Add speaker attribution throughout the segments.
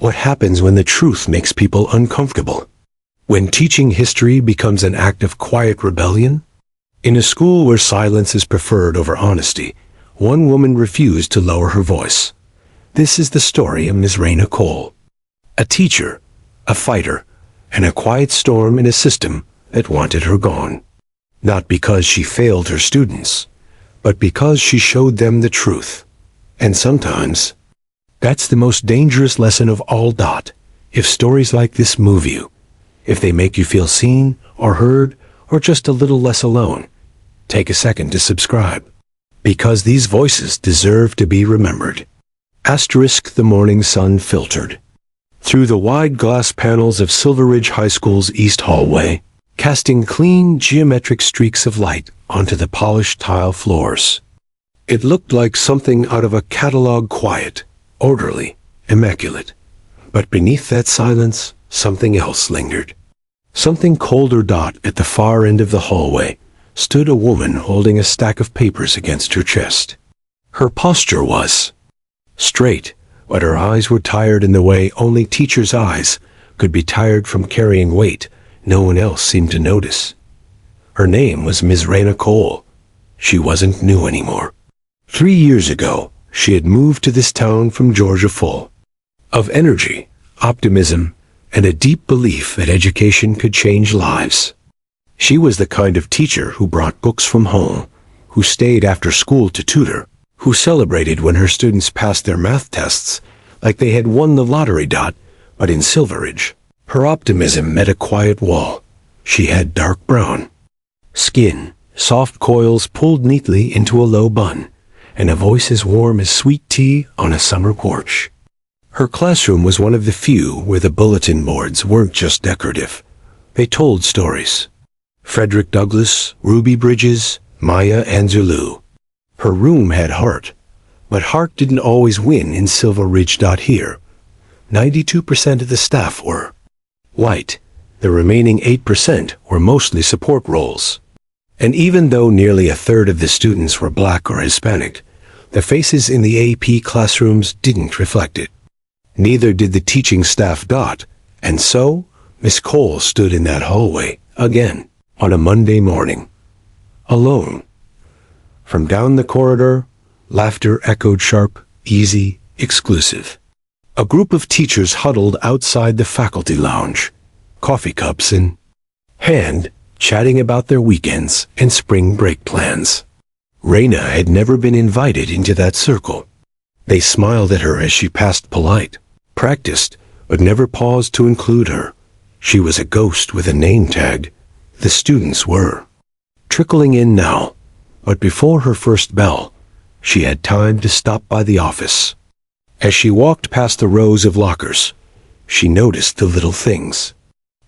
Speaker 1: What happens when the truth makes people uncomfortable? When teaching history becomes an act of quiet rebellion? In a school where silence is preferred over honesty, one woman refused to lower her voice. This is the story of Ms. Raina Cole. A teacher, a fighter, and a quiet storm in a system that wanted her gone. Not because she failed her students, but because she showed them the truth. And sometimes, that's the most dangerous lesson of all. If stories like this move you, if they make you feel seen or heard or just a little less alone, take a second to subscribe. Because these voices deserve to be remembered. The morning sun filtered through the wide glass panels of Silver Ridge High School's east hallway, casting clean, geometric streaks of light onto the polished tile floors. It looked like something out of a catalog, quiet, orderly, immaculate. But beneath that silence, something else lingered. Something colder. At the far end of the hallway stood a woman holding a stack of papers against her chest. Her posture was straight, but her eyes were tired in the way only teachers' eyes could be tired from carrying weight no one else seemed to notice. Her name was Ms. Raina Cole. She wasn't new anymore. 3 years ago, she had moved to this town from Georgia, full of energy, optimism, and a deep belief that education could change lives. She was the kind of teacher who brought books from home, who stayed after school to tutor, who celebrated when her students passed their math tests like they had won the lottery. But in Silver Ridge, her optimism met a quiet wall. She had dark brown skin, soft coils pulled neatly into a low bun, and a voice as warm as sweet tea on a summer porch. Her classroom was one of the few where the bulletin boards weren't just decorative. They told stories. Frederick Douglass, Ruby Bridges, Maya Angelou. Her room had heart, but heart didn't always win in Silver Ridge. Here, 92% of the staff were white. The remaining 8% were mostly support roles. And even though nearly a third of the students were black or Hispanic, the faces in the AP classrooms didn't reflect it. Neither did the teaching staff. And so, Miss Cole stood in that hallway, again, on a Monday morning. Alone. From down the corridor, laughter echoed sharp, easy, exclusive. A group of teachers huddled outside the faculty lounge, coffee cups in hand, chatting about their weekends and spring break plans. Raina had never been invited into that circle. They smiled at her as she passed, polite, practiced, but never paused to include her. She was a ghost with a name tag. The students were trickling in now, but before her first bell, she had time to stop by the office. As she walked past the rows of lockers, she noticed the little things.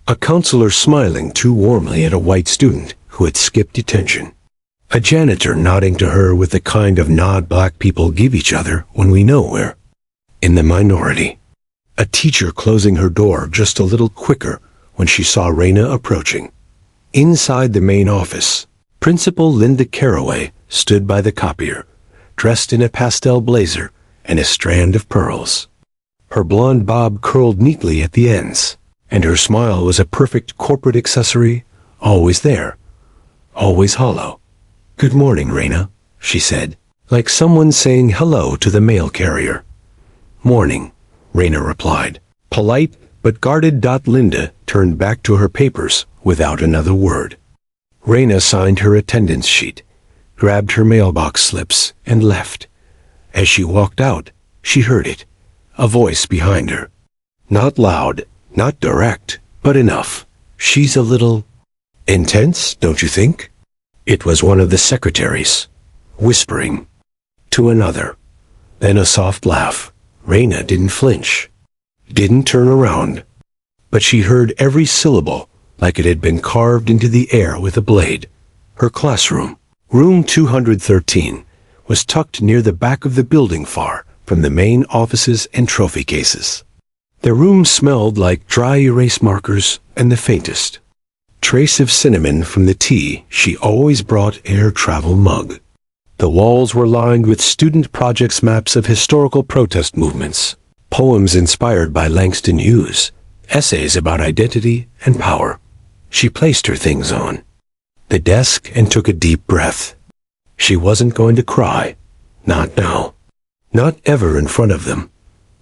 Speaker 1: A counselor smiling too warmly at a white student who had skipped detention. A janitor nodding to her with the kind of nod black people give each other when we know we're in the minority. A teacher closing her door just a little quicker when she saw Raina approaching. Inside the main office, Principal Linda Caraway stood by the copier, dressed in a pastel blazer and a strand of pearls. Her blonde bob curled neatly at the ends, and her smile was a perfect corporate accessory, always there, always hollow. "Good morning, Raina," she said, like someone saying hello to the mail carrier. "Morning," Raina replied, polite but guarded. Linda turned back to her papers without another word. Raina signed her attendance sheet, grabbed her mailbox slips, and left. As she walked out, she heard it, a voice behind her. Not loud, not direct, but enough. "She's a little intense, don't you think?" It was one of the secretaries, whispering to another. Then a soft laugh. Raina didn't flinch, didn't turn around, but she heard every syllable like it had been carved into the air with a blade. Her classroom, room 213, was tucked near the back of the building, far from the main offices and trophy cases. The room smelled like dry erase markers and the faintest trace of cinnamon from the tea she always brought air travel mug. The walls were lined with student projects, maps of historical protest movements, Poems inspired by Langston Hughes, essays about identity and power. She placed her things on the desk and took a deep breath. She wasn't going to cry. Not now. Not ever in front of them.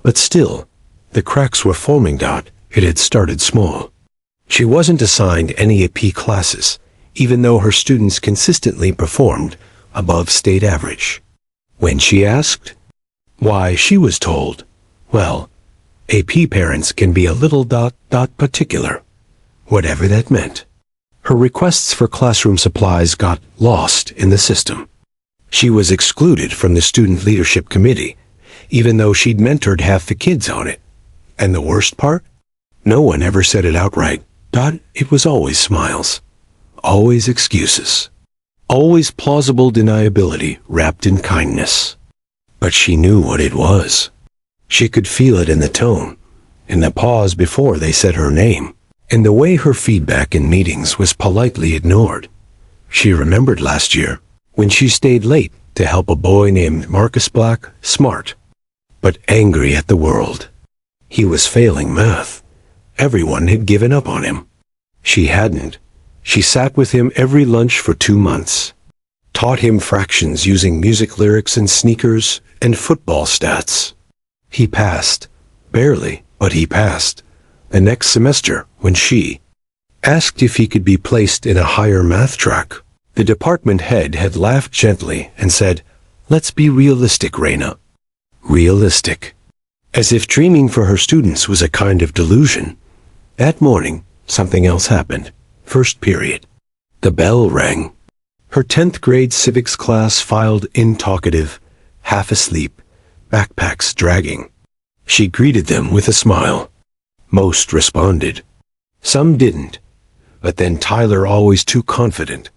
Speaker 1: But still, the cracks were forming. It had started small. She wasn't assigned any AP classes, even though her students consistently performed above state average. When she asked why, she was told, well, AP parents can be a little ... particular, whatever that meant. Her requests for classroom supplies got lost in the system. She was excluded from the student leadership committee, even though she'd mentored half the kids on it. And the worst part? No one ever said it outright. It was always smiles. Always excuses. Always plausible deniability wrapped in kindness. But she knew what it was. She could feel it in the tone, in the pause before they said her name, in the way her feedback in meetings was politely ignored. She remembered last year, when she stayed late to help a boy named Marcus Black, smart, but angry at the world. He was failing math. Everyone had given up on him. She hadn't. She sat with him every lunch for 2 months. Taught him fractions using music lyrics and sneakers and football stats. He passed. Barely, but he passed. The next semester, when she asked if he could be placed in a higher math track, the department head had laughed gently and said, "Let's be realistic, Raina." Realistic. As if dreaming for her students was a kind of delusion. That morning, something else happened. First period. The bell rang. Her 10th grade civics class filed in, talkative, half asleep, backpacks dragging. She greeted them with a smile. Most responded. Some didn't. But then Tyler, always too confident,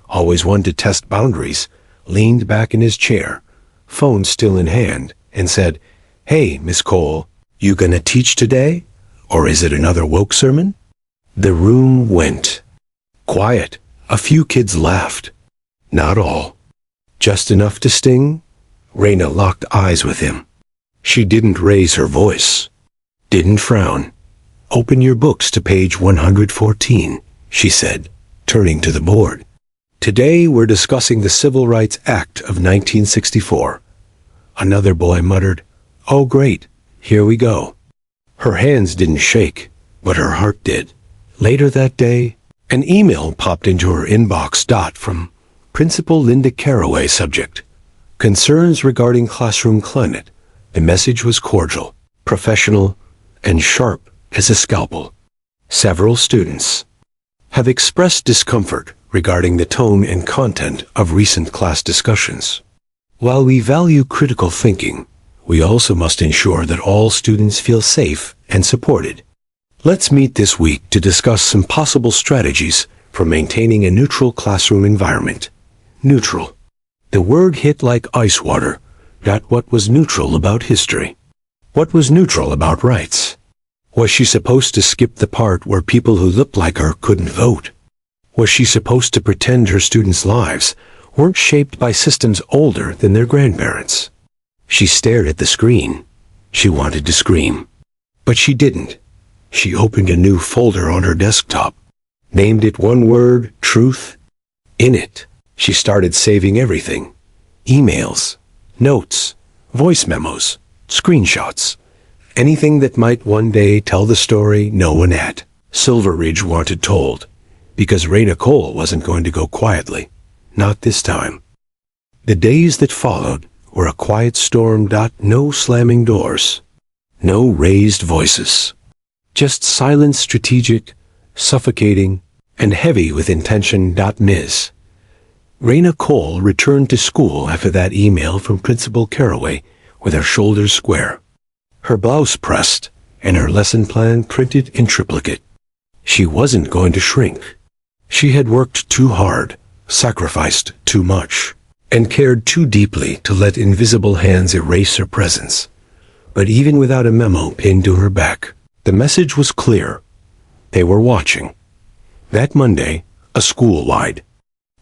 Speaker 1: always one to test boundaries, leaned back in his chair, phone still in hand, and said, "Hey, Miss Cole, you gonna teach today? Or is it another woke sermon?" The room went quiet. A few kids laughed. Not all. Just enough to sting. Raina locked eyes with him. She didn't raise her voice. Didn't frown. "Open your books to page 114, she said, turning to the board. "Today we're discussing the Civil Rights Act of 1964. Another boy muttered, "Oh great, here we go." Her hands didn't shake, but her heart did. Later that day, an email popped into her inbox. From Principal Linda Caraway, subject, "Concerns regarding classroom climate." The message was cordial, professional, and sharp as a scalpel. Several students have expressed discomfort regarding the tone and content of recent class discussions. While we value critical thinking, we also must ensure that all students feel safe and supported. Let's meet this week to discuss some possible strategies for maintaining a neutral classroom environment. Neutral. The word hit like ice water. What was neutral about history? What was neutral about rights? Was she supposed to skip the part where people who looked like her couldn't vote? Was she supposed to pretend her students' lives weren't shaped by systems older than their grandparents? She stared at the screen. She wanted to scream. But she didn't. She opened a new folder on her desktop, named it one word, truth. In it, she started saving everything. Emails, notes, voice memos, screenshots. Anything that might one day tell the story no one at Silver Ridge wanted told. Because Raina Cole wasn't going to go quietly. Not this time. The days that followed were a quiet storm. No slamming doors. No raised voices. Just silent, strategic, suffocating, and heavy with intention. Ms. Raina Cole returned to school after that email from Principal Caraway with her shoulders square, her blouse pressed, and her lesson plan printed in triplicate. She wasn't going to shrink. She had worked too hard, sacrificed too much, and cared too deeply to let invisible hands erase her presence. But even without a memo pinned to her back, the message was clear. They were watching. That Monday, a school-wide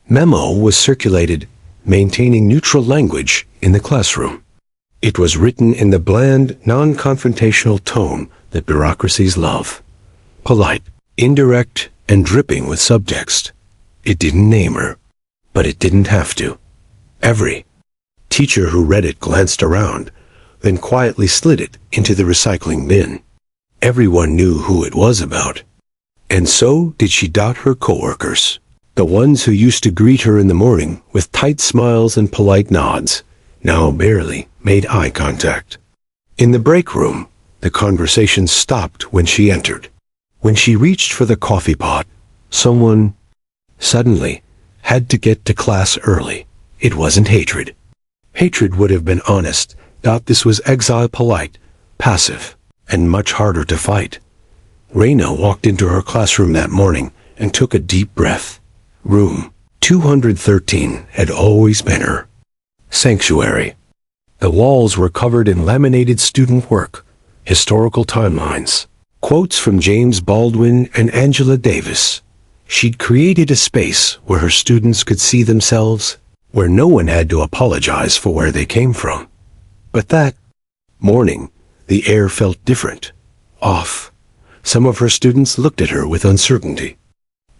Speaker 1: memo was circulated maintaining neutral language in the classroom. It was written in the bland, non-confrontational tone that bureaucracies love. Polite, indirect, and dripping with subtext. It didn't name her, but it didn't have to. Every teacher who read it glanced around, then quietly slid it into the recycling bin. Everyone knew who it was about. And so did she. Her coworkers, the ones who used to greet her in the morning with tight smiles and polite nods, now barely made eye contact. In the break room, the conversation stopped when she entered. When she reached for the coffee pot, someone suddenly had to get to class early. It wasn't hatred. Hatred would have been honest. This was exile, polite, passive, and much harder to fight. Raina walked into her classroom that morning and took a deep breath. Room 213 had always been her sanctuary. The walls were covered in laminated student work, historical timelines, quotes from James Baldwin and Angela Davis. She'd created a space where her students could see themselves, where no one had to apologize for where they came from. But that morning, the air felt different, off. Some of her students looked at her with uncertainty.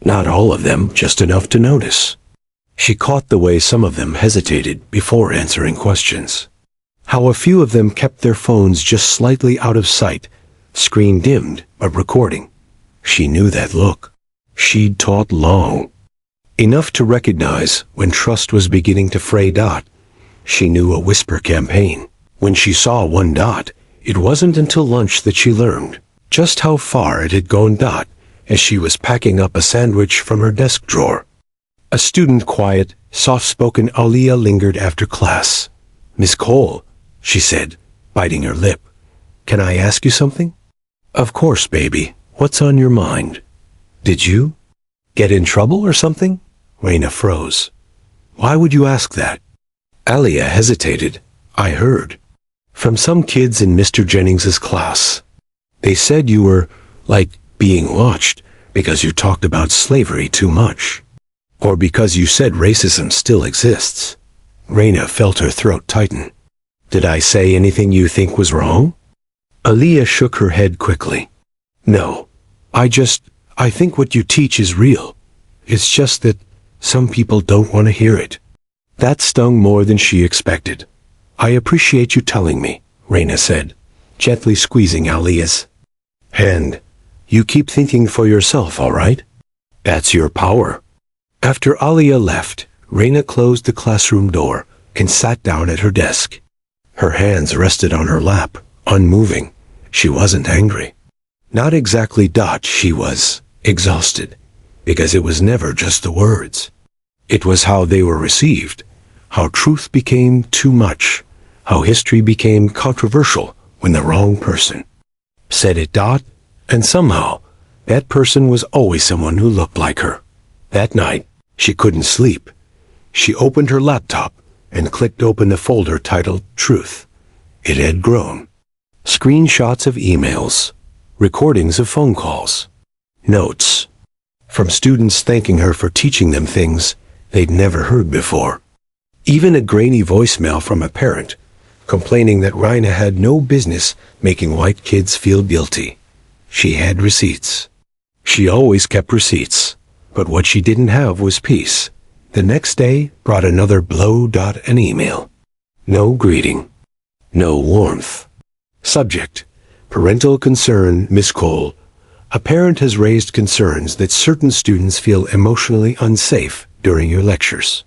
Speaker 1: Not all of them, just enough to notice. She caught the way some of them hesitated before answering questions. How a few of them kept their phones just slightly out of sight, screen dimmed but recording. She knew that look. She'd taught long. Enough to recognize when trust was beginning to fray. She knew a whisper campaign. When she saw one. It wasn't until lunch that she learned just how far it had gone. As she was packing up a sandwich from her desk drawer. A student, quiet, soft-spoken Aliyah, lingered after class. "Miss Cole," she said, biting her lip. "Can I ask you something?" "Of course, baby. What's on your mind?" "Did you get in trouble or something?" Raina froze. "Why would you ask that?" Aliyah hesitated. "I heard from some kids in Mr. Jennings's class. They said you were, being watched because you talked about slavery too much. Or because you said racism still exists." Raina felt her throat tighten. "Did I say anything you think was wrong?" Aliyah shook her head quickly. "No. I think what you teach is real. It's just that some people don't want to hear it." That stung more than she expected. "I appreciate you telling me," Raina said, gently squeezing Aliyah's hand. "You keep thinking for yourself, all right? That's your power." After Aliyah left, Raina closed the classroom door and sat down at her desk. Her hands rested on her lap, unmoving. She wasn't angry. Not exactly. She was exhausted, because it was never just the words. It was how they were received, how truth became too much, how history became controversial when the wrong person said it. And somehow, that person was always someone who looked like her. That night, she couldn't sleep. She opened her laptop and clicked open the folder titled Truth. It had grown. Screenshots of emails, recordings of phone calls, notes from students thanking her for teaching them things they'd never heard before. Even a grainy voicemail from a parent complaining that Raina had no business making white kids feel guilty. She had receipts. She always kept receipts, but what she didn't have was peace. The next day brought another blow. An email. No greeting. No warmth. Subject: parental concern. Miss Cole, a parent has raised concerns that certain students feel emotionally unsafe during your lectures.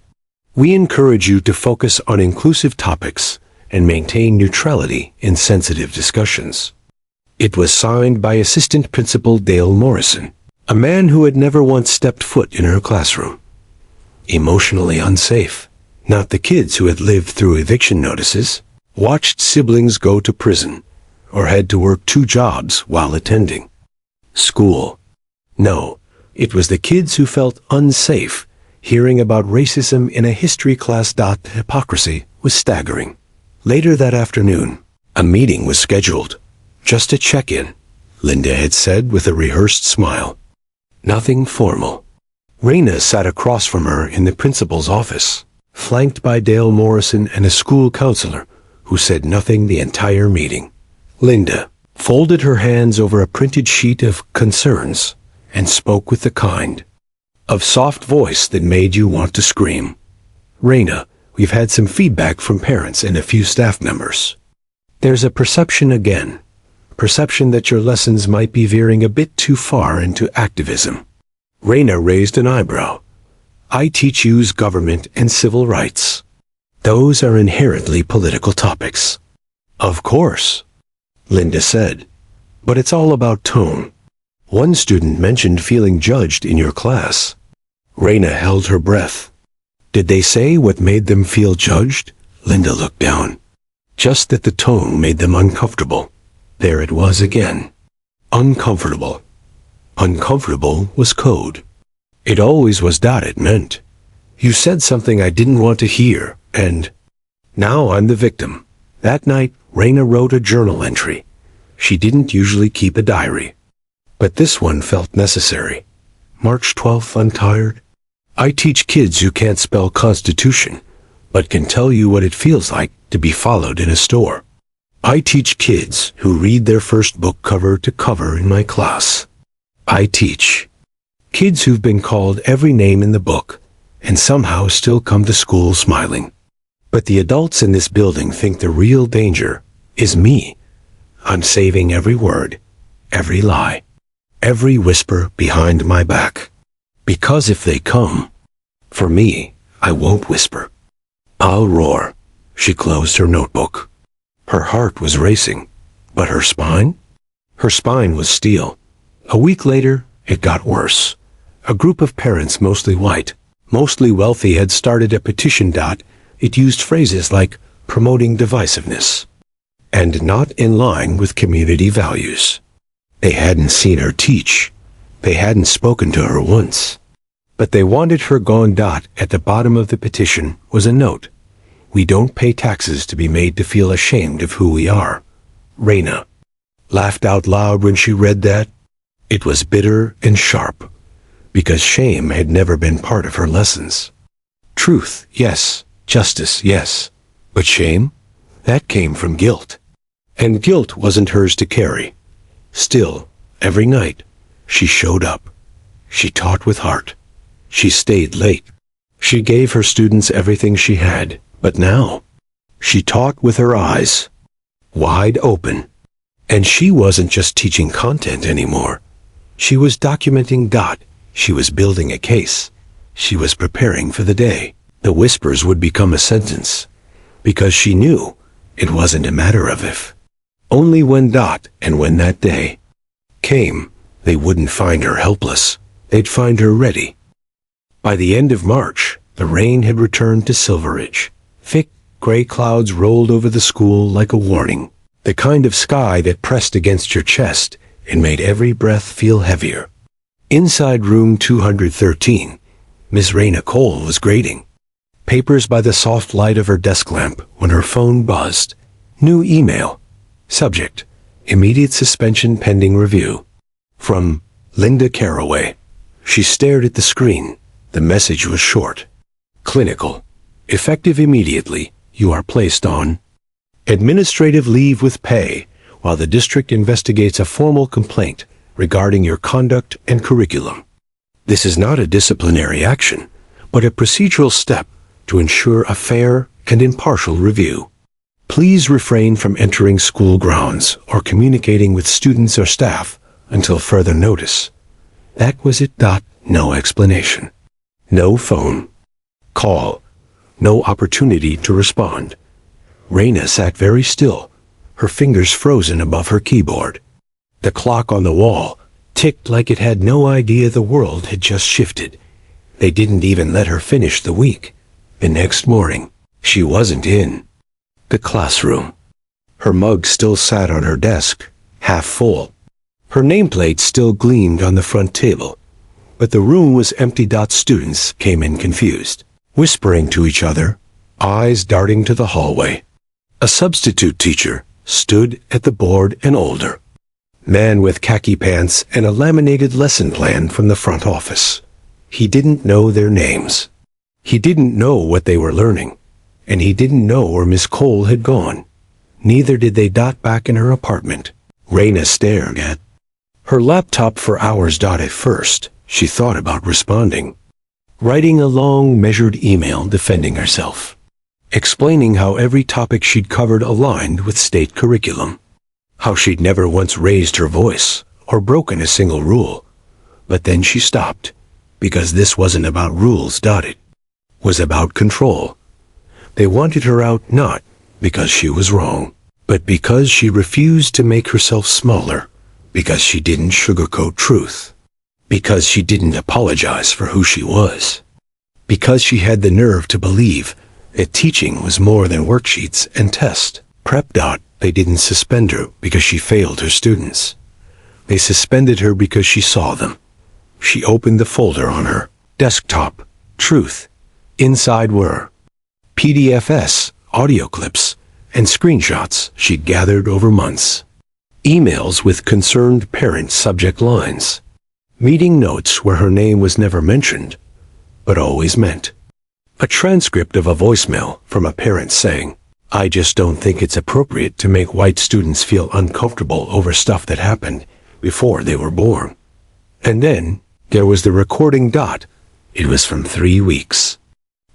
Speaker 1: We encourage you to focus on inclusive topics and maintain neutrality in sensitive discussions. It was signed by Assistant Principal Dale Morrison, a man who had never once stepped foot in her classroom. Emotionally unsafe. Not the kids who had lived through eviction notices, watched siblings go to prison, or had to work 2 jobs while attending school. No, it was the kids who felt unsafe hearing about racism in a history class. The hypocrisy was staggering. Later that afternoon, a meeting was scheduled. "Just a check-in," Linda had said with a rehearsed smile. Nothing formal. Raina sat across from her in the principal's office, flanked by Dale Morrison and a school counselor who said nothing the entire meeting. Linda folded her hands over a printed sheet of concerns and spoke with the kind of soft voice that made you want to scream. Raina, we've had some feedback from parents and a few staff members. There's a perception that your lessons might be veering a bit too far into activism. Raina raised an eyebrow. I teach you's government and civil rights. Those are inherently political topics. Of course, Linda said, but it's all about tone. One student mentioned feeling judged in your class. Raina held her breath. Did they say what made them feel judged? Linda looked down. Just that the tone made them uncomfortable. There it was again. Uncomfortable. Uncomfortable was code. It always was that it meant. You said something I didn't want to hear, and now I'm the victim. That night, Raina wrote a journal entry. She didn't usually keep a diary, but this one felt necessary. March 12th, I'm tired. I teach kids who can't spell Constitution, but can tell you what it feels like to be followed in a store. I teach kids who read their first book cover to cover in my class. I teach kids who've been called every name in the book and somehow still come to school smiling. But the adults in this building think the real danger is me. I'm saving every word, every lie, every whisper behind my back. Because if they come for me, I won't whisper. I'll roar. She closed her notebook. Her heart was racing, but her spine? Her spine was steel. A week later, it got worse. A group of parents, mostly white, mostly wealthy, had started a petition. It used phrases like promoting divisiveness and not in line with community values. They hadn't seen her teach. They hadn't spoken to her once. But they wanted her gone. At the bottom of the petition was a note. We don't pay taxes to be made to feel ashamed of who we are. Raina laughed out loud when she read that. It was bitter and sharp, because shame had never been part of her lessons. Truth, yes. Justice, yes. But shame? That came from guilt. And guilt wasn't hers to carry. Still, every night, she showed up. She taught with heart. She stayed late. She gave her students everything she had. But now, she taught with her eyes wide open. And she wasn't just teaching content anymore. She was documenting. She was building a case. She was preparing for the day the whispers would become a sentence. Because she knew it wasn't a matter of if. Only when. And when that day came, they wouldn't find her helpless. They'd find her ready. By the end of March, the rain had returned to Silveridge. Thick, gray clouds rolled over the school like a warning. The kind of sky that pressed against your chest and made every breath feel heavier. Inside room 213, Miss Raina Cole was grading papers by the soft light of her desk lamp when her phone buzzed. New email. Subject: immediate suspension pending review. From Linda Caraway. She stared at the screen. The message was short. Clinical. Effective immediately. You are placed on administrative leave with pay while the district investigates a formal complaint regarding your conduct and curriculum. This is not a disciplinary action, but a procedural step to ensure a fair and impartial review. Please refrain from entering school grounds or communicating with students or staff until further notice. That was it. No explanation. No phone call. No opportunity to respond. Raina sat very still, her fingers frozen above her keyboard. The clock on the wall ticked like it had no idea the world had just shifted. They didn't even let her finish the week. The next morning, she wasn't in the classroom. Her mug still sat on her desk, half full. Her nameplate still gleamed on the front table, but the room was empty. Students came in confused, whispering to each other, eyes darting to the hallway. A substitute teacher stood at the board, an older man with khaki pants and a laminated lesson plan from the front office. He didn't know their names. He didn't know what they were learning, and he didn't know where Miss Cole had gone. Neither did they. Back in her apartment, Raina stared at her laptop for hours. At first, she thought about responding, writing a long, measured email defending herself, explaining how every topic she'd covered aligned with state curriculum, how she'd never once raised her voice or broken a single rule. But then she stopped, because this wasn't about rules. It was about control. They wanted her out not because she was wrong, but because she refused to make herself smaller, because she didn't sugarcoat truth, because she didn't apologize for who she was, because she had the nerve to believe that teaching was more than worksheets and test prep. They didn't suspend her because she failed her students. They suspended her because she saw them. She opened the folder on her desktop. Truth. Inside were PDFs, audio clips, and screenshots she'd gathered over months. Emails with concerned parent subject lines. Meeting notes where her name was never mentioned, but always meant. A transcript of a voicemail from a parent saying, "I just don't think it's appropriate to make white students feel uncomfortable over stuff that happened before they were born." And then there was the recording. It was from 3 weeks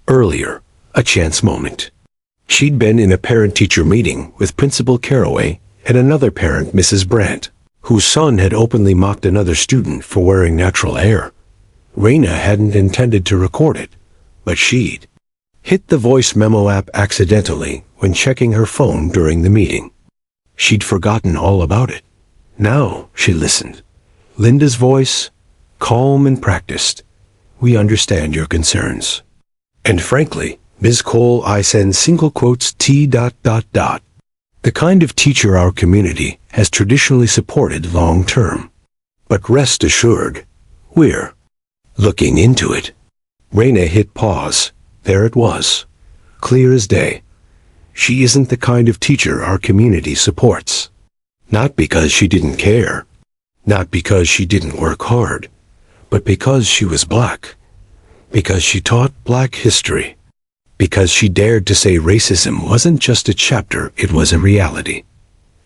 Speaker 1: earlier, a chance moment. She'd been in a parent-teacher meeting with Principal Caraway and another parent, Mrs. Brandt, whose son had openly mocked another student for wearing natural hair. Raina hadn't intended to record it, but she'd hit the voice memo app accidentally when checking her phone during the meeting. She'd forgotten all about it. Now she listened. Linda's voice, calm and practiced. "We understand your concerns. And frankly, Ms. Cole, I send single quotes T. The kind of teacher our community has traditionally supported long term. But rest assured, we're looking into it." Raina hit pause. There it was, clear as day. She isn't the kind of teacher our community supports. Not because she didn't care, not because she didn't work hard, but because she was black, because she taught black history, because she dared to say racism wasn't just a chapter, it was a reality.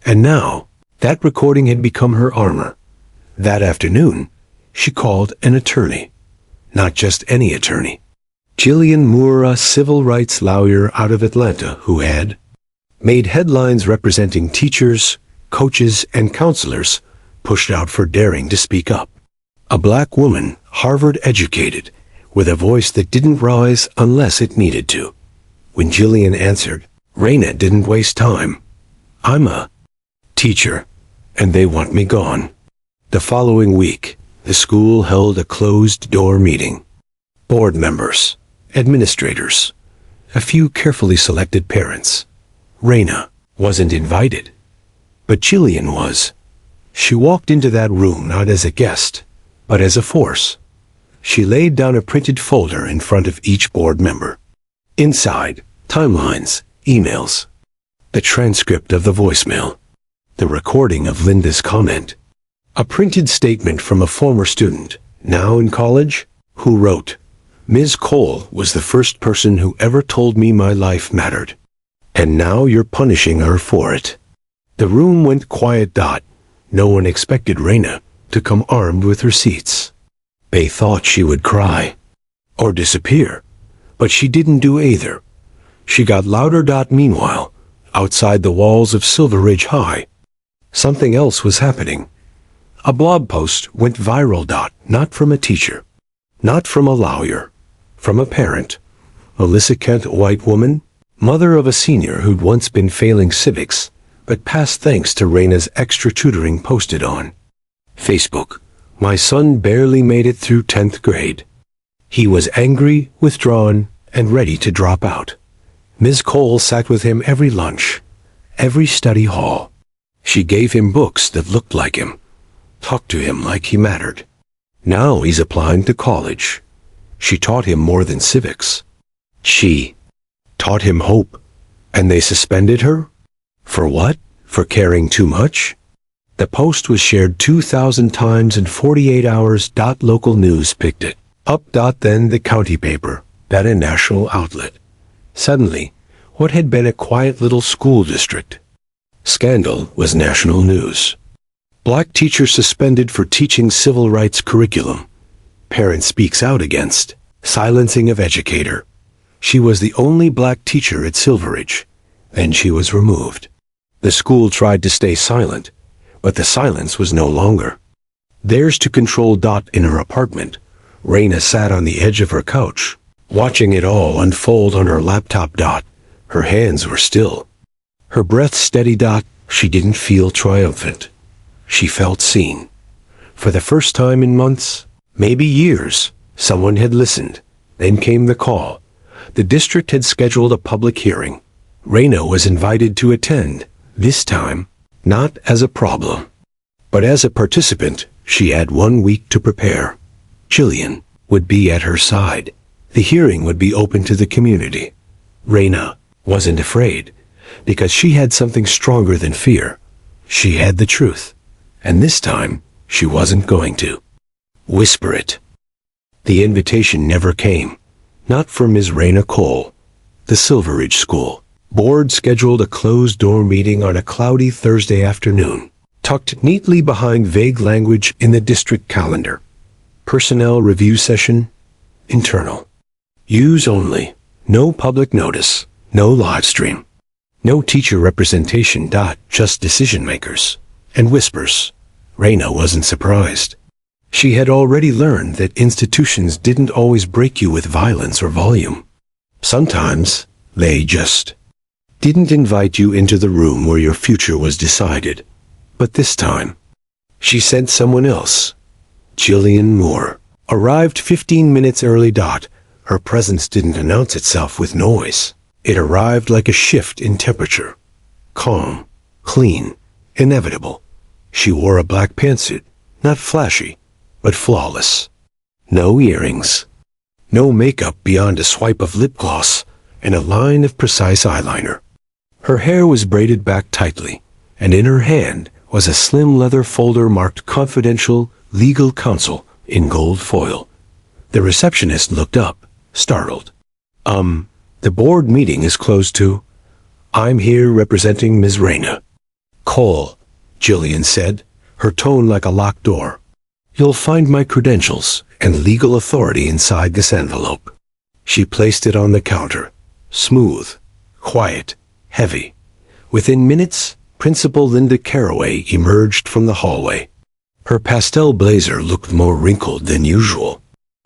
Speaker 1: And now, that recording had become her armor. That afternoon, she called an attorney. Not just any attorney. Jillian Moore, a civil rights lawyer out of Atlanta who had made headlines representing teachers, coaches, and counselors pushed out for daring to speak up. A black woman, Harvard-educated, with a voice that didn't rise unless it needed to. When Jillian answered, Raina didn't waste time. "I'm a teacher, and they want me gone." The following week, the school held a closed-door meeting. Board members, administrators, a few carefully selected parents. Raina wasn't invited, but Jillian was. She walked into that room not as a guest, but as a force. She laid down a printed folder in front of each board member. Inside, timelines, emails, the transcript of the voicemail, the recording of Linda's comment, a printed statement from a former student, now in college, who wrote, "Ms. Cole was the first person who ever told me my life mattered. And now you're punishing her for it." The room went quiet. No one expected Raina to come armed with receipts. They thought she would cry or disappear, but she didn't do either. She got louder. Meanwhile, outside the walls of Silver Ridge High, something else was happening. A blog post went viral. Not from a teacher, not from a lawyer, from a parent. Alyssa Kent, a white woman, mother of a senior who'd once been failing civics, but passed thanks to Raina's extra tutoring, posted on Facebook, "My son barely made it through 10th grade. He was angry, withdrawn, and ready to drop out. Ms. Cole sat with him every lunch, every study hall. She gave him books that looked like him, talked to him like he mattered. Now he's applying to college. She taught him more than civics. She taught him hope, and they suspended her? For what? For caring too much?" The post was shared 2,000 times in 48 hours. Local news picked it up. Then the county paper, then a national outlet. Suddenly, what had been a quiet little school district Scandal was national news. Black teacher suspended for teaching civil rights curriculum. Parent speaks out against silencing of educator. She was the only black teacher at Silveridge, and she was removed. The school tried to stay silent, but the silence was no longer theirs to control. In her apartment, Raina sat on the edge of her couch, watching it all unfold on her laptop. Her hands were still, her breath steady. She didn't feel triumphant. She felt seen. For the first time in months, maybe years, someone had listened. Then came the call. The district had scheduled a public hearing. Raina was invited to attend, this time, not as a problem, but as a participant. She had 1 week to prepare. Jillian would be at her side. The hearing would be open to the community. Raina wasn't afraid, because she had something stronger than fear. She had the truth, and this time, she wasn't going to whisper it. The invitation never came, not for Ms. Raina Cole. The Silveridge School board scheduled a closed-door meeting on a cloudy Thursday afternoon, tucked neatly behind vague language in the district calendar. Personnel review session, internal. Use only. No public notice. No live stream. No teacher representation. Just decision makers. And whispers. Raina wasn't surprised. She had already learned that institutions didn't always break you with violence or volume. Sometimes, they just didn't invite you into the room where your future was decided. But this time, she sent someone else. Jillian Moore arrived 15 minutes early. Her presence didn't announce itself with noise. It arrived like a shift in temperature. Calm, clean, inevitable. She wore a black pantsuit, not flashy, but flawless. No earrings. No makeup beyond a swipe of lip gloss and a line of precise eyeliner. Her hair was braided back tightly, and in her hand was a slim leather folder marked Confidential Legal Counsel in gold foil. The receptionist looked up, startled. The board meeting is closed too. I'm here representing Ms. Raina Cole, Jillian said, her tone like a locked door. You'll find my credentials and legal authority inside this envelope. She placed it on the counter. Smooth, quiet, heavy. Within minutes, Principal Linda Caraway emerged from the hallway. Her pastel blazer looked more wrinkled than usual.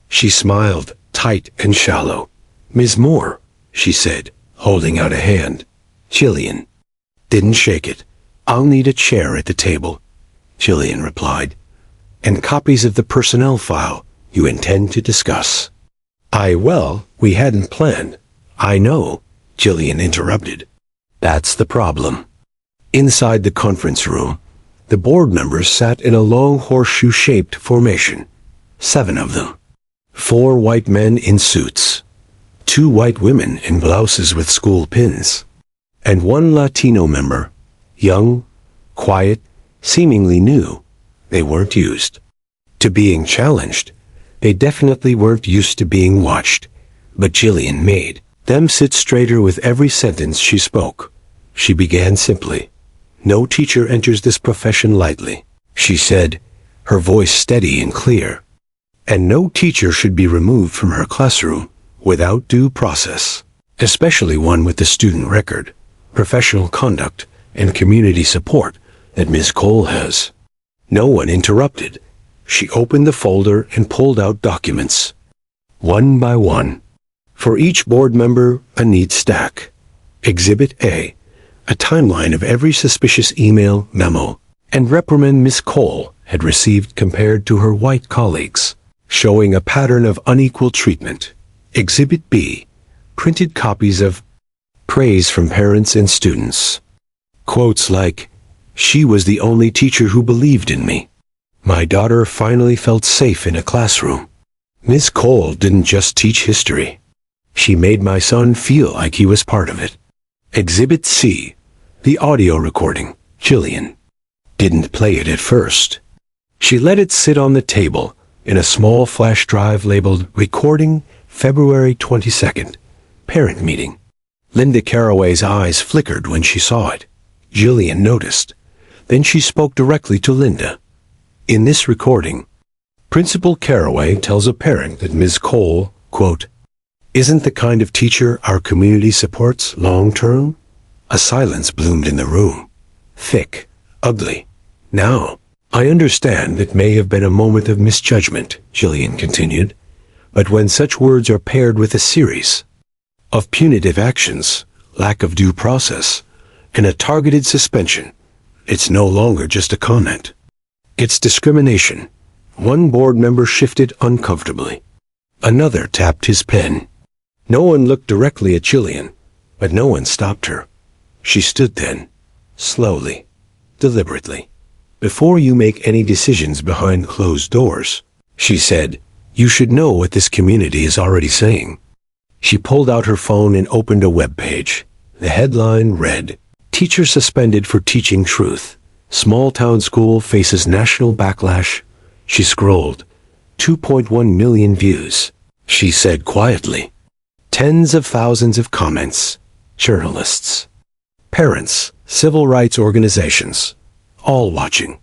Speaker 1: She smiled, tight and shallow. Ms. Moore, she said, holding out a hand. Jillian didn't shake it. I'll need a chair at the table, Jillian replied. And copies of the personnel file you intend to discuss. We hadn't planned. I know, Jillian interrupted. That's the problem. Inside the conference room, the board members sat in a long horseshoe-shaped formation. 7 of them. 4 white men in suits. 2 white women in blouses with school pins. And 1 Latino member. Young, quiet, seemingly new. They weren't used to being challenged. They definitely weren't used to being watched. But Jillian made them sit straighter with every sentence she spoke. She began simply. No teacher enters this profession lightly, she said, her voice steady and clear. And no teacher should be removed from her classroom without due process, especially one with the student record, professional conduct, and community support that Ms. Cole has. No one interrupted. She opened the folder and pulled out documents. One by one. For each board member, a neat stack. Exhibit A. A timeline of every suspicious email, memo, and reprimand Miss Cole had received compared to her white colleagues, showing a pattern of unequal treatment. Exhibit B. Printed copies of praise from parents and students. Quotes like, "She was the only teacher who believed in me. My daughter finally felt safe in a classroom. Miss Cole didn't just teach history. She made my son feel like he was part of it." Exhibit C. The audio recording. Jillian didn't play it at first. She let it sit on the table in a small flash drive labeled Recording February 22nd, Parent Meeting. Linda Caraway's eyes flickered when she saw it. Jillian noticed. Then she spoke directly to Linda. In this recording, Principal Caraway tells a parent that Ms. Cole, quote, isn't the kind of teacher our community supports long-term? A silence bloomed in the room. Thick, ugly. Now, I understand it may have been a moment of misjudgment, Jillian continued, but when such words are paired with a series of punitive actions, lack of due process, and a targeted suspension, it's no longer just a comment. It's discrimination. One board member shifted uncomfortably. Another tapped his pen. No one looked directly at Jillian, but no one stopped her. She stood then, slowly, deliberately. Before you make any decisions behind closed doors, she said, you should know what this community is already saying. She pulled out her phone and opened a web page. The headline read, Teacher suspended for teaching truth. Small town school faces national backlash. She scrolled. 2.1 million views. She said quietly. Tens of thousands of comments. Journalists, parents, civil rights organizations, all watching.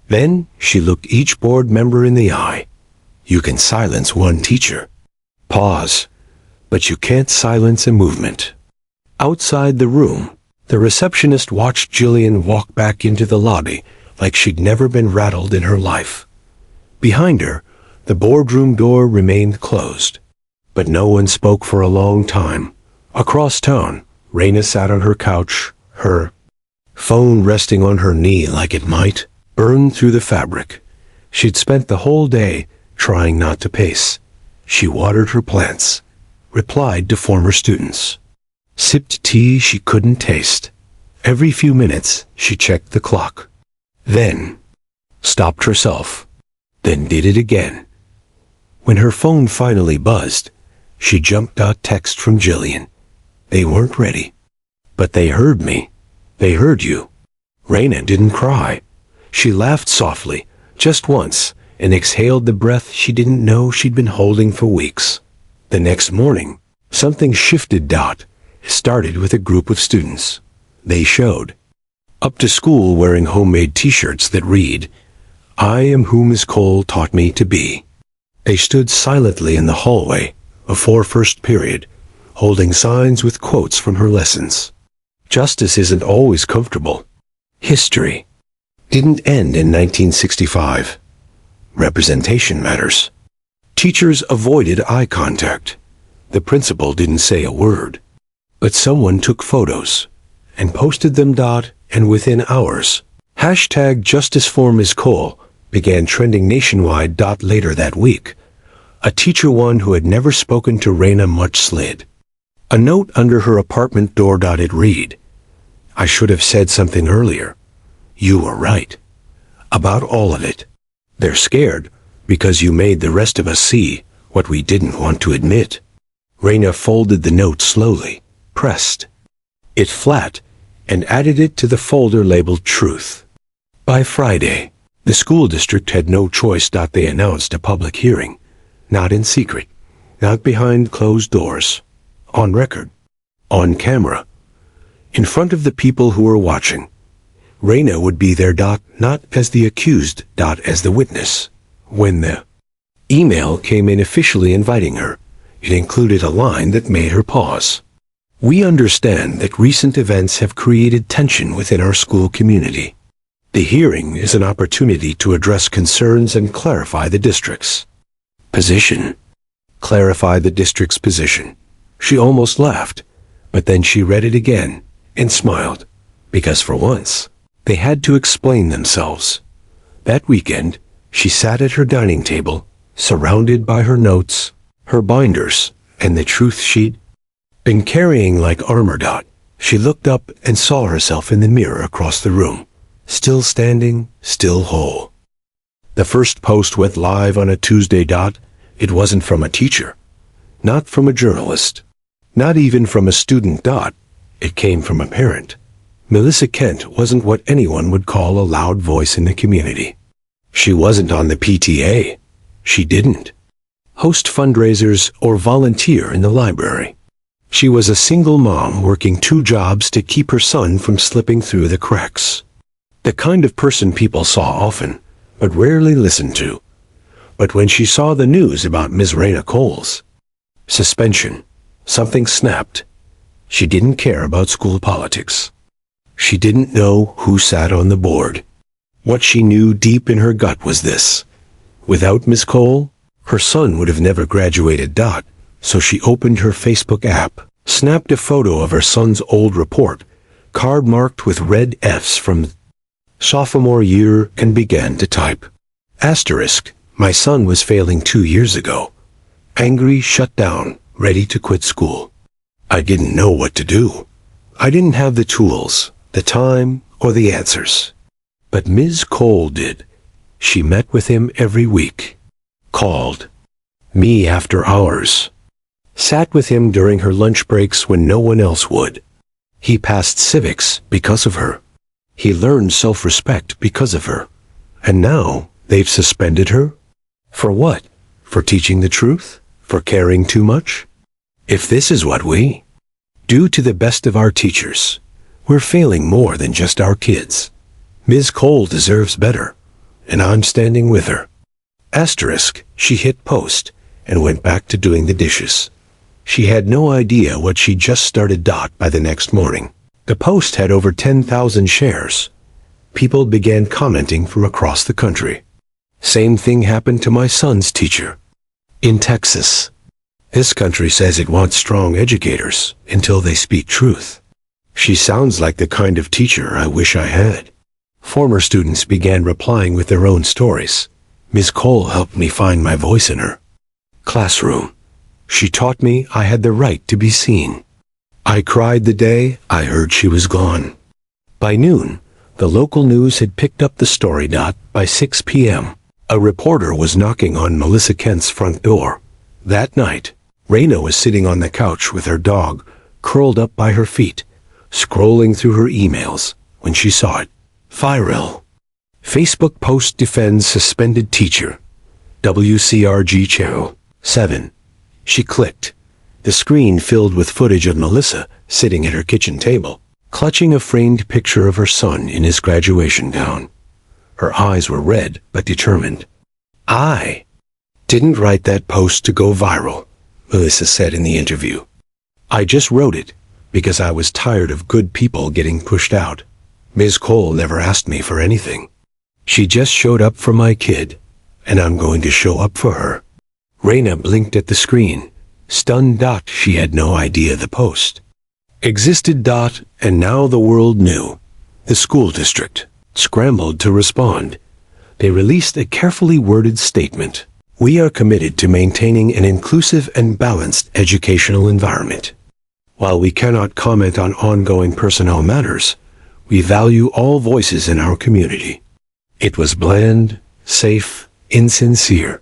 Speaker 1: Then she looked each board member in the eye. You can silence one teacher. Pause. But you can't silence a movement. Outside the room, the receptionist watched Jillian walk back into the lobby like she'd never been rattled in her life. Behind her, the boardroom door remained closed. But no one spoke for a long time. Across town, Raina sat on her couch, her phone resting on her knee like it might burn through the fabric. She'd spent the whole day trying not to pace. She watered her plants, replied to former students, sipped tea she couldn't taste. Every few minutes, she checked the clock. Then stopped herself, then did it again. When her phone finally buzzed, she jumped out text from Jillian. They weren't ready. But they heard me. They heard you. Raina didn't cry. She laughed softly, just once, and exhaled the breath she didn't know she'd been holding for weeks. The next morning, something shifted. It started with a group of students. They showed up to school wearing homemade t-shirts that read, I am who Ms. Cole taught me to be. They stood silently in the hallway before first period, holding signs with quotes from her lessons. Justice isn't always comfortable. History didn't end in 1965. Representation matters. Teachers avoided eye contact. The principal didn't say a word. But someone took photos and posted them. And within hours, #Justice for Ms. Cole began trending nationwide. Later that week, a teacher, one who had never spoken to Raina much, slid a note under her apartment door. It read, I should have said something earlier. You were right. About all of it. They're scared because you made the rest of us see what we didn't want to admit. Raina folded the note slowly, pressed it flat, and added it to the folder labeled Truth. By Friday, the school district had no choice. They announced a public hearing. Not in secret, not behind closed doors, on record, on camera, in front of the people who were watching. Raina would be there. Not as the accused. As the witness. When the email came in officially inviting her, it included a line that made her pause. We understand that recent events have created tension within our school community. The hearing is an opportunity to address concerns and clarify the district's position. Clarify the district's position. She almost laughed, but then she read it again and smiled, because for once, they had to explain themselves. That weekend, she sat at her dining table, surrounded by her notes, her binders, and the truth she'd been carrying like armor. She looked up and saw herself in the mirror across the room, still standing, still whole. The first post went live on a Tuesday. It wasn't from a teacher, not from a journalist, not even from a student. It came from a parent. Melissa Kent wasn't what anyone would call a loud voice in the community. She wasn't on the PTA. She didn't host fundraisers or volunteer in the library. She was a single mom working 2 jobs to keep her son from slipping through the cracks. The kind of person people saw often, but rarely listened to. But when she saw the news about Ms. Raina Cole's suspension, something snapped. She didn't care about school politics. She didn't know who sat on the board. What she knew deep in her gut was this: without Miss Cole, her son would have never graduated. So she opened her Facebook app, snapped a photo of her son's old report, card marked with red F's from sophomore year, and began to type. Asterisk, my son was failing 2 years ago. Angry, shut down, ready to quit school. I didn't know what to do. I didn't have the tools, the time, or the answers. But Ms. Cole did. She met with him every week. Called me after hours. Sat with him during her lunch breaks when no one else would. He passed civics because of her. He learned self-respect because of her. And now they've suspended her? For what? For teaching the truth? For caring too much? If this is what we do to the best of our teachers, we're failing more than just our kids. Ms. Cole deserves better, and I'm standing with her. Asterisk, she hit post and went back to doing the dishes. She had no idea what she just started. By the next morning, the post had over 10,000 shares. People began commenting from across the country. Same thing happened to my son's teacher in Texas. This country says it wants strong educators until they speak truth. She sounds like the kind of teacher I wish I had. Former students began replying with their own stories. Ms. Cole helped me find my voice in her classroom. She taught me I had the right to be seen. I cried the day I heard she was gone. By noon, the local news had picked up the story. By 6 p.m., a reporter was knocking on Melissa Kent's front door. That night, Raina was sitting on the couch with her dog, curled up by her feet, scrolling through her emails when she saw it. Viral. Facebook post defends suspended teacher. WCRG Channel 7. She clicked. The screen filled with footage of Melissa sitting at her kitchen table, clutching a framed picture of her son in his graduation gown. Her eyes were red but determined. I didn't write that post to go viral, Melissa said in the interview. I just wrote it because I was tired of good people getting pushed out. Ms. Cole never asked me for anything. She just showed up for my kid, and I'm going to show up for her. Raina blinked at the screen, stunned. She had no idea the post existed. And now the world knew. The school district scrambled to respond. They released a carefully worded statement. We are committed to maintaining an inclusive and balanced educational environment. While we cannot comment on ongoing personnel matters, we value all voices in our community. It was bland, safe, insincere,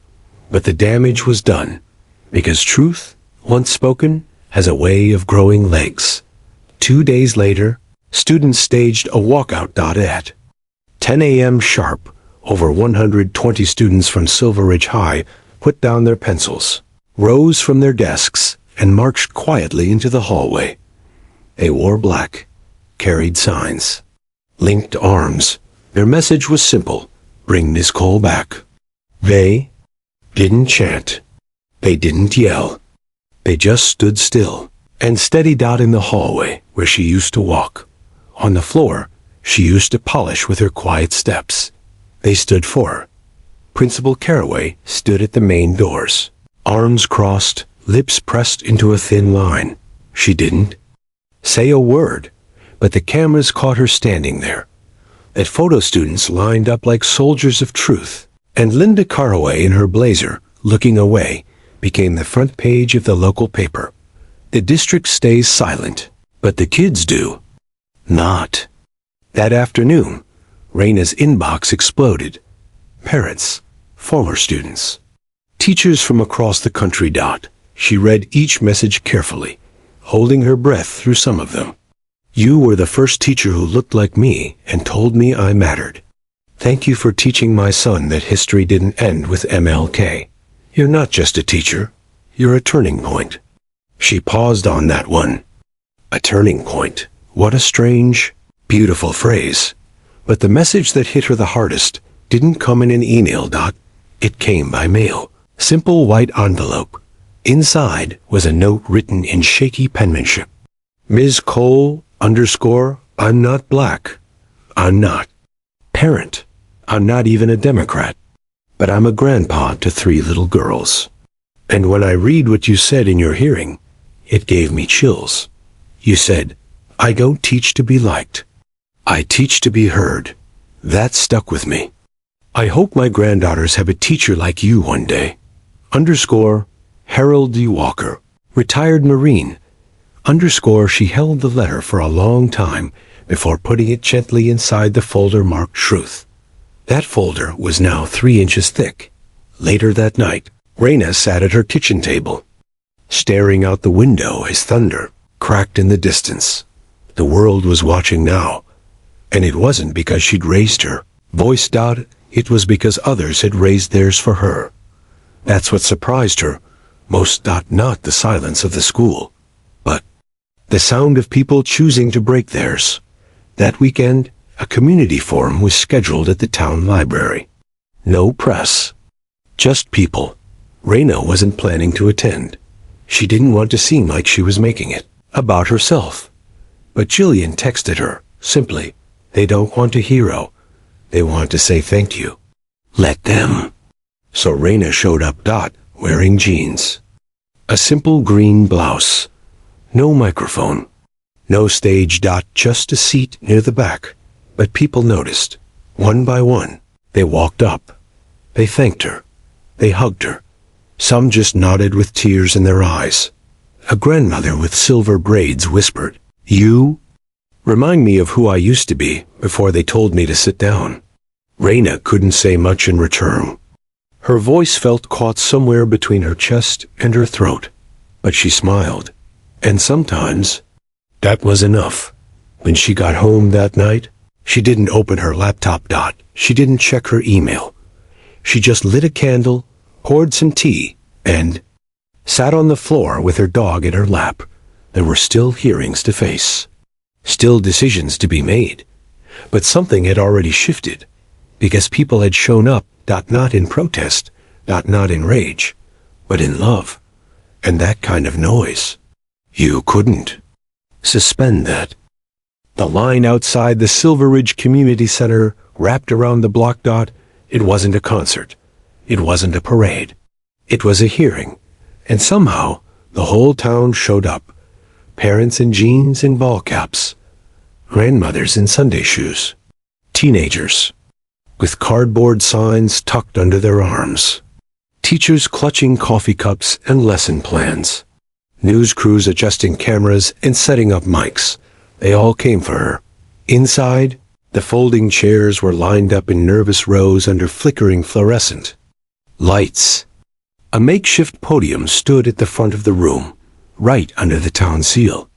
Speaker 1: but the damage was done, because truth, once spoken, has a way of growing legs. 2 days later, students staged a walkout. At 10 a.m. sharp, over 120 students from Silver Ridge High put down their pencils, rose from their desks, and marched quietly into the hallway. They wore black, carried signs, linked arms. Their message was simple: bring Miss Cole back. They didn't chant. They didn't yell. They just stood still and steady. In the hallway where she used to walk, on the floor she used to polish with her quiet steps, they stood for her. Principal Caraway stood at the main doors, arms crossed, lips pressed into a thin line. She didn't say a word, but the cameras caught her standing there. That photo students lined up like soldiers of truth, and Linda Caraway in her blazer, looking away, became the front page of the local paper. The district stays silent, but the kids do not. That afternoon, Raina's inbox exploded. Parents, former students, teachers from across the country. She read each message carefully, holding her breath through some of them. You were the first teacher who looked like me and told me I mattered. Thank you for teaching my son that history didn't end with MLK. You're not just a teacher, you're a turning point. She paused on that one. A turning point. What a strange, beautiful phrase. But the message that hit her the hardest didn't come in an email. It came by mail. Simple white envelope. Inside was a note written in shaky penmanship. Ms. Cole _ I'm not black. I'm not. Parent. I'm not even a Democrat. But I'm a grandpa to 3 little girls. And when I read what you said in your hearing, it gave me chills. You said, I don't teach to be liked. I teach to be heard. That stuck with me. I hope my granddaughters have a teacher like you one day. _ Harold D. Walker, retired Marine. _ she held the letter for a long time before putting it gently inside the folder marked Truth. That folder was now 3 inches thick. Later that night, Raina sat at her kitchen table, staring out the window as thunder cracked in the distance. The world was watching now, and it wasn't because she'd raised her voice. It was because others had raised theirs for her. That's what surprised her most. Not the silence of the school, but the sound of people choosing to break theirs. That weekend, a community forum was scheduled at the town library. No press, just people. Raina wasn't planning to attend. She didn't want to seem like she was making it about herself. But Jillian texted her, simply, they don't want a hero. They want to say thank you. Let them. So Raina showed up. Wearing jeans. A simple green blouse. No microphone. No stage. Just a seat near the back. But people noticed. One by one. They walked up. They thanked her. They hugged her. Some just nodded with tears in their eyes. A grandmother with silver braids whispered, You? Remind me of who I used to be before they told me to sit down. Raina couldn't say much in return. Her voice felt caught somewhere between her chest and her throat. But she smiled. And sometimes, that was enough. When she got home that night, she didn't open her laptop. She didn't check her email. She just lit a candle, poured some tea, and sat on the floor with her dog in her lap. There were still hearings to face. Still decisions to be made. But something had already shifted, because people had shown up, not in protest, not in rage, but in love. And that kind of noise. You couldn't suspend that. The line outside the Silver Ridge Community Center wrapped around the block. It wasn't a concert. It wasn't a parade. It was a hearing. And somehow, the whole town showed up. Parents in jeans and ball caps. Grandmothers in Sunday shoes. Teenagers with cardboard signs tucked under their arms. Teachers clutching coffee cups and lesson plans. News crews adjusting cameras and setting up mics. They all came for her. Inside, the folding chairs were lined up in nervous rows under flickering fluorescent lights. A makeshift podium stood at the front of the room, right under the town seal.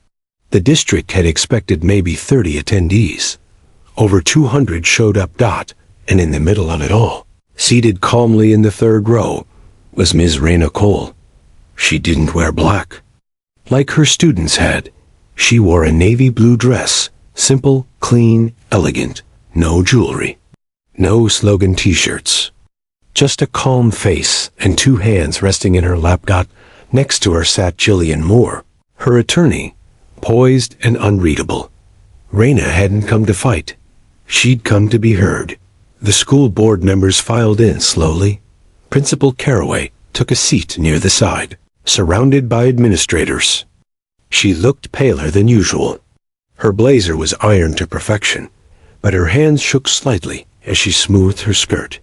Speaker 1: The district had expected maybe 30 attendees. Over 200 showed up. And in the middle of it all, seated calmly in the third row, was Ms. Raina Cole. She didn't wear black. Like her students had, she wore a navy blue dress, simple, clean, elegant, no jewelry. No slogan t-shirts. Just a calm face and 2 hands resting in her lap. Next to her sat Jillian Moore, her attorney, poised and unreadable. Raina hadn't come to fight. She'd come to be heard. The school board members filed in slowly. Principal Caraway took a seat near the side, surrounded by administrators. She looked paler than usual. Her blazer was ironed to perfection, but her hands shook slightly as she smoothed her skirt.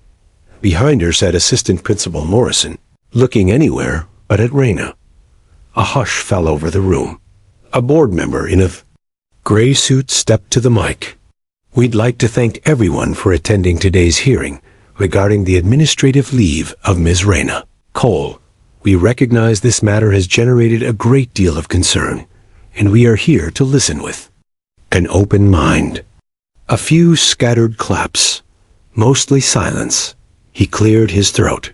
Speaker 1: Behind her sat Assistant Principal Morrison, looking anywhere but at Raina. A hush fell over the room. A board member in a gray suit stepped to the mic. We'd like to thank everyone for attending today's hearing regarding the administrative leave of Ms. Raina Cole. We recognize this matter has generated a great deal of concern, and we are here to listen with an open mind. A few scattered claps, mostly silence. He cleared his throat.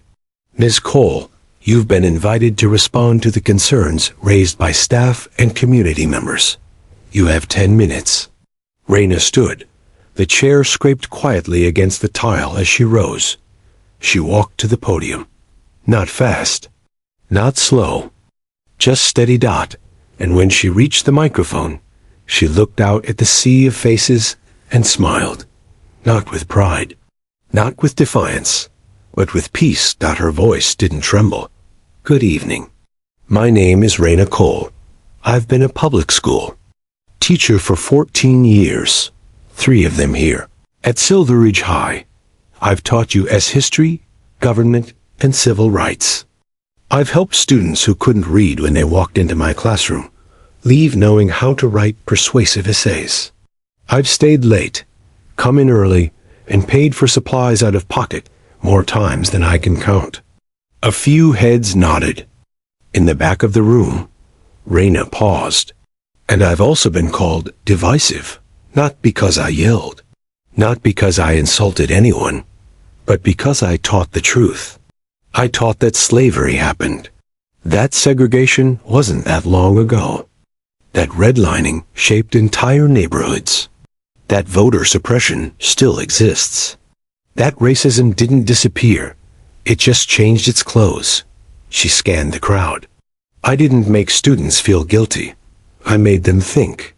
Speaker 1: Ms. Cole, You've been invited to respond to the concerns raised by staff and community members. You have 10 minutes. Raina stood. The chair scraped quietly against the tile as she rose. She walked to the podium. Not fast. Not slow. Just steady dot. And when she reached the microphone, she looked out at the sea of faces and smiled. Not with pride. Not with defiance. But with peace. Her voice didn't tremble. Good evening. My name is Raina Cole. I've been a public school teacher for 14 years, 3 of them here, at Silveridge High. I've taught you as history, government, and civil rights. I've helped students who couldn't read when they walked into my classroom leave knowing how to write persuasive essays. I've stayed late, come in early, and paid for supplies out of pocket more times than I can count. A few heads nodded. In the back of the room, Raina paused. And I've also been called divisive, not because I yelled, not because I insulted anyone, but because I taught the truth. I taught that slavery happened. That segregation wasn't that long ago. That redlining shaped entire neighborhoods. That voter suppression still exists. That racism didn't disappear. It just changed its clothes. She scanned the crowd. I didn't make students feel guilty. I made them think.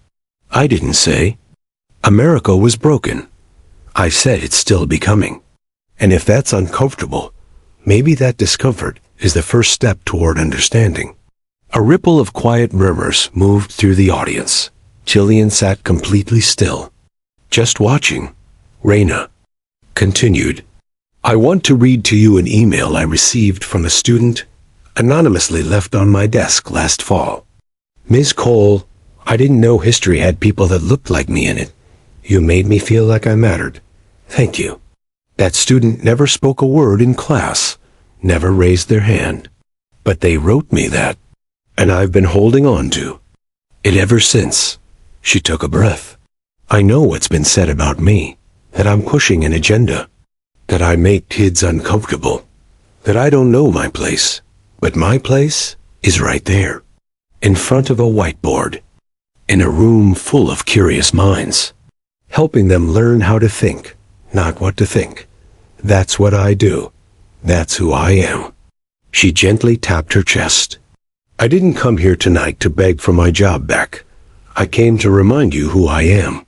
Speaker 1: I didn't say, America was broken. I said it's still becoming. And if that's uncomfortable, maybe that discomfort is the first step toward understanding. A ripple of quiet murmurs moved through the audience. Jillian sat completely still, just watching. Raina continued, I want to read to you an email I received from a student anonymously left on my desk last fall. Ms. Cole, I didn't know history had people that looked like me in it. You made me feel like I mattered. Thank you. That student never spoke a word in class, never raised their hand. But they wrote me that, and I've been holding on to it ever since. She took a breath. I know what's been said about me, that I'm pushing an agenda, that I make kids uncomfortable, that I don't know my place, but my place is right there. In front of a whiteboard, in a room full of curious minds, helping them learn how to think, not what to think. That's what I do. That's who I am. She gently tapped her chest. I didn't come here tonight to beg for my job back. I came to remind you who I am.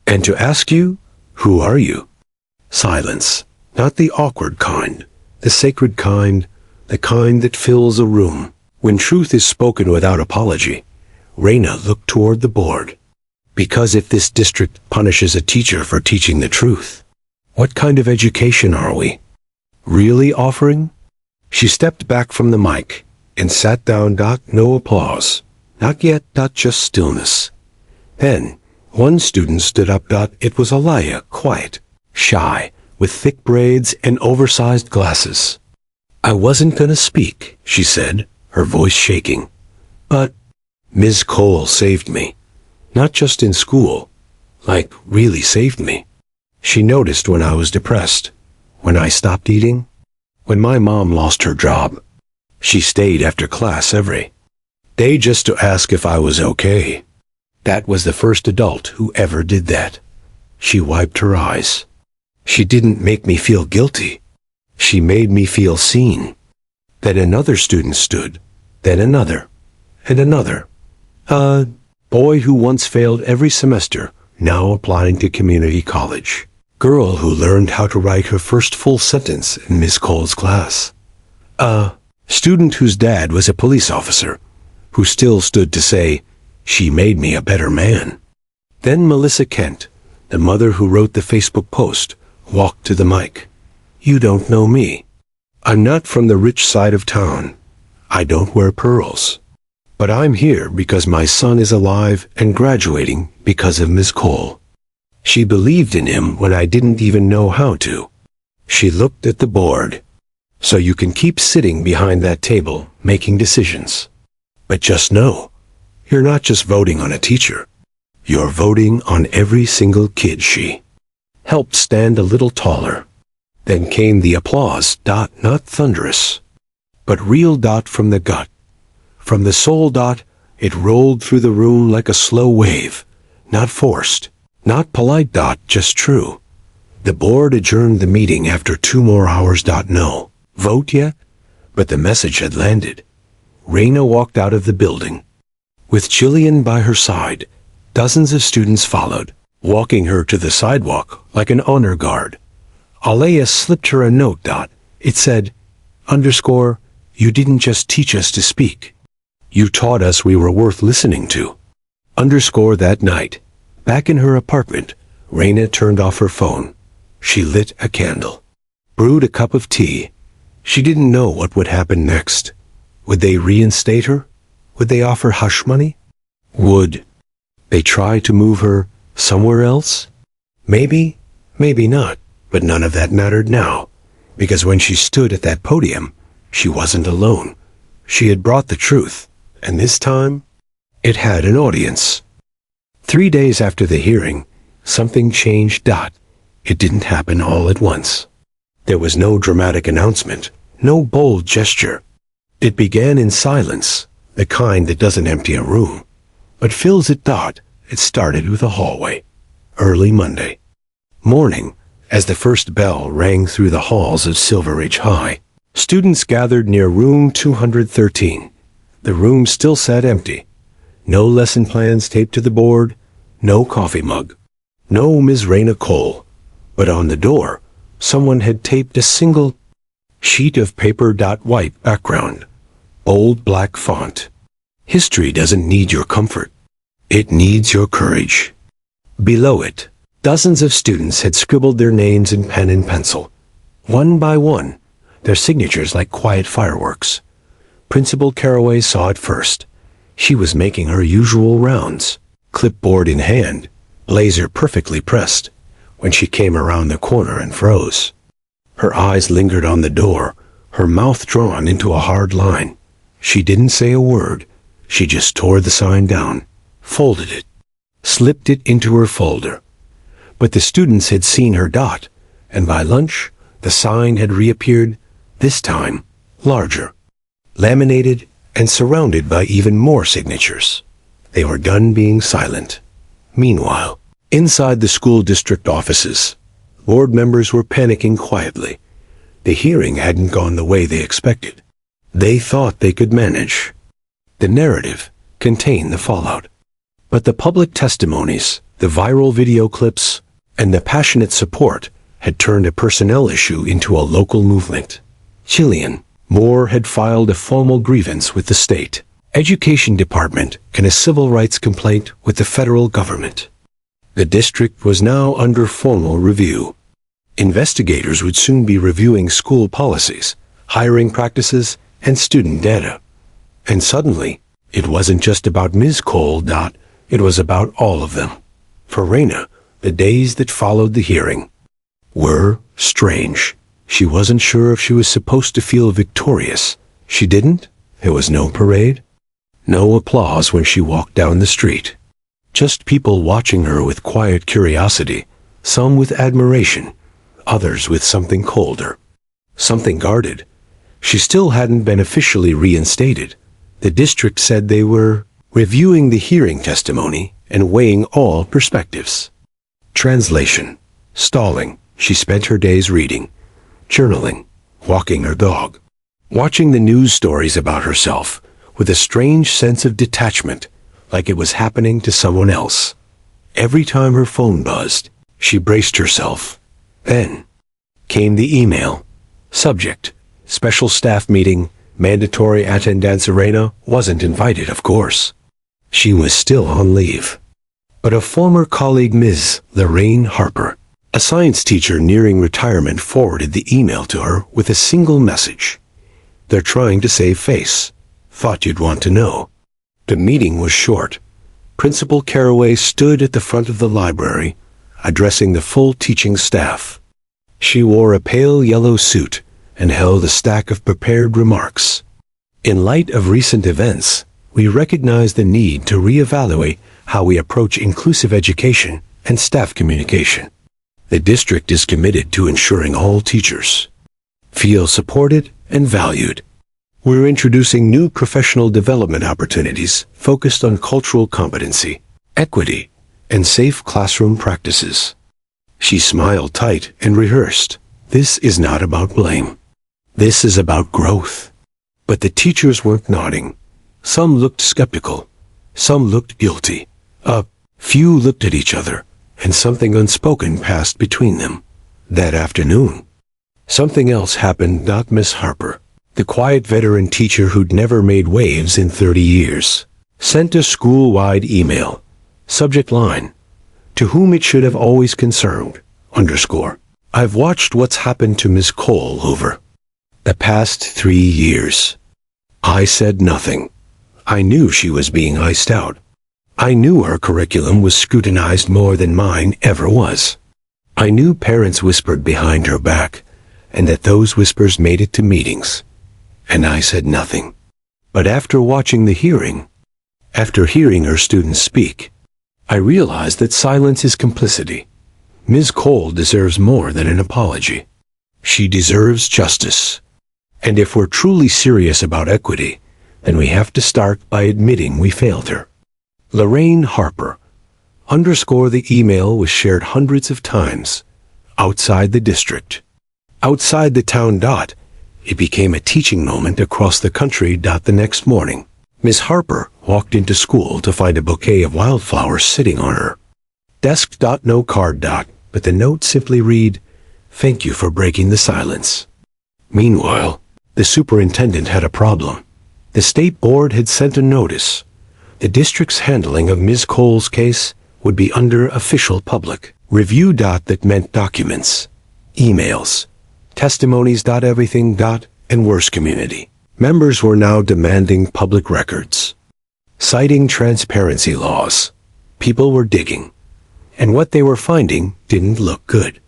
Speaker 1: And to ask you, who are you? Silence, not the awkward kind, the sacred kind, the kind that fills a room. When truth is spoken without apology, Raina looked toward the board. Because if this district punishes a teacher for teaching the truth, what kind of education are we really offering? She stepped back from the mic and sat down. No applause. Not yet. Just stillness. Then, one student stood up. It was Alaya, quiet, shy, with thick braids and oversized glasses. I wasn't gonna speak, she said, her voice shaking. But Ms. Cole saved me. Not just in school. Like, really saved me. She noticed when I was depressed. When I stopped eating. When my mom lost her job. She stayed after class every day just to ask if I was okay. That was the first adult who ever did that. She wiped her eyes. She didn't make me feel guilty. She made me feel seen. Then another student stood, then another, and another. A boy who once failed every semester, now applying to community college. Girl who learned how to write her first full sentence in Miss Cole's class. A student whose dad was a police officer, who still stood to say, she made me a better man. Then Melissa Kent, the mother who wrote the Facebook post, walked to the mic. You don't know me. I'm not from the rich side of town. I don't wear pearls. But I'm here because my son is alive and graduating because of Miss Cole. She believed in him when I didn't even know how to. She looked at the board. So you can keep sitting behind that table, making decisions. But just know, you're not just voting on a teacher. You're voting on every single kid. She helped stand a little taller. Then came the applause. Not thunderous, but real. From the gut, from the soul. It rolled through the room like a slow wave, not forced, not polite. Just true. The board adjourned the meeting after 2 more hours. No vote yet, but the message had landed. Raina walked out of the building. With Jillian by her side, dozens of students followed, walking her to the sidewalk like an honor guard. Alea slipped her a note. It said, _ you didn't just teach us to speak. You taught us we were worth listening to. _ That night, back in her apartment, Raina turned off her phone. She lit a candle, brewed a cup of tea. She didn't know what would happen next. Would they reinstate her? Would they offer hush money? Would they try to move her somewhere else? Maybe, maybe not, but none of that mattered now, because when she stood at that podium, she wasn't alone. She had brought the truth, and this time, it had an audience. 3 days after the hearing, something changed. It didn't happen all at once. There was no dramatic announcement, no bold gesture. It began in silence, the kind that doesn't empty a room, but fills it. It started with a hallway. Early Monday morning, as the first bell rang through the halls of Silver Ridge High, students gathered near room 213. The room still sat empty. No lesson plans taped to the board, no coffee mug, no Ms. Raina Cole. But on the door, someone had taped a single sheet of paper. White background, bold black font. History doesn't need your comfort. It needs your courage. Below it, dozens of students had scribbled their names in pen and pencil. One by one, their signatures like quiet fireworks. Principal Caraway saw it first. She was making her usual rounds, clipboard in hand, laser perfectly pressed, when she came around the corner and froze. Her eyes lingered on the door, her mouth drawn into a hard line. She didn't say a word. She just tore the sign down, folded it, slipped it into her folder. But the students had seen her. And by lunch, the sign had reappeared, this time larger, laminated, and surrounded by even more signatures. They were done being silent. Meanwhile, inside the school district offices, board members were panicking quietly. The hearing hadn't gone the way they expected. They thought they could manage. The narrative contained the fallout. But the public testimonies, the viral video clips, and the passionate support had turned a personnel issue into a local movement. Jillian Moore had filed a formal grievance with the state education department and a civil rights complaint with the federal government. The district was now under formal review. Investigators would soon be reviewing school policies, hiring practices, and student data. And suddenly, it wasn't just about Ms. Cole. It was about all of them. For Raina, the days that followed the hearing were strange. She wasn't sure if she was supposed to feel victorious. She didn't. There was no parade, no applause when she walked down the street. Just people watching her with quiet curiosity, some with admiration, others with something colder, something guarded. She still hadn't been officially reinstated. The district said they were reviewing the hearing testimony and weighing all perspectives. Translation. Stalling. She spent her days reading, journaling, walking her dog, watching the news stories about herself with a strange sense of detachment, like it was happening to someone else. Every time her phone buzzed, she braced herself. Then came the email. Subject: special staff meeting, mandatory attendance. Raina wasn't invited, of course. She was still on leave. But a former colleague, Ms. Lorraine Harper, a science teacher nearing retirement, forwarded the email to her with a single message. They're trying to save face. Thought you'd want to know. The meeting was short. Principal Caraway stood at the front of the library, addressing the full teaching staff. She wore a pale yellow suit and held a stack of prepared remarks. In light of recent events, we recognize the need to reevaluate how we approach inclusive education and staff communication. The district is committed to ensuring all teachers feel supported and valued. We're introducing new professional development opportunities focused on cultural competency, equity, and safe classroom practices. She smiled tight and rehearsed. This is not about blame. This is about growth. But the teachers weren't nodding. Some looked skeptical. Some looked guilty. A few looked at each other, and something unspoken passed between them. That afternoon, something else happened. Miss Harper, the quiet veteran teacher who'd never made waves in 30 years, sent a school-wide email. Subject line, to whom it should have always concerned, _ I've watched what's happened to Ms. Cole over the past 3 years. I said nothing. I knew she was being iced out. I knew her curriculum was scrutinized more than mine ever was. I knew parents whispered behind her back, and that those whispers made it to meetings. And I said nothing. But after watching the hearing, after hearing her students speak, I realized that silence is complicity. Ms. Cole deserves more than an apology. She deserves justice. And if we're truly serious about equity, then we have to start by admitting we failed her. Lorraine Harper, _ the email was shared hundreds of times, outside the district, outside the town. It became a teaching moment across the country. The next morning, Miss Harper walked into school to find a bouquet of wildflowers sitting on her desk. No card. But the note simply read, "Thank you for breaking the silence." Meanwhile, the superintendent had a problem. The state board had sent a notice. The district's handling of Ms. Cole's case would be under official public review. That meant documents, emails, testimonies. Everything. And worse, community members were now demanding public records, citing transparency laws. People were digging, and what they were finding didn't look good.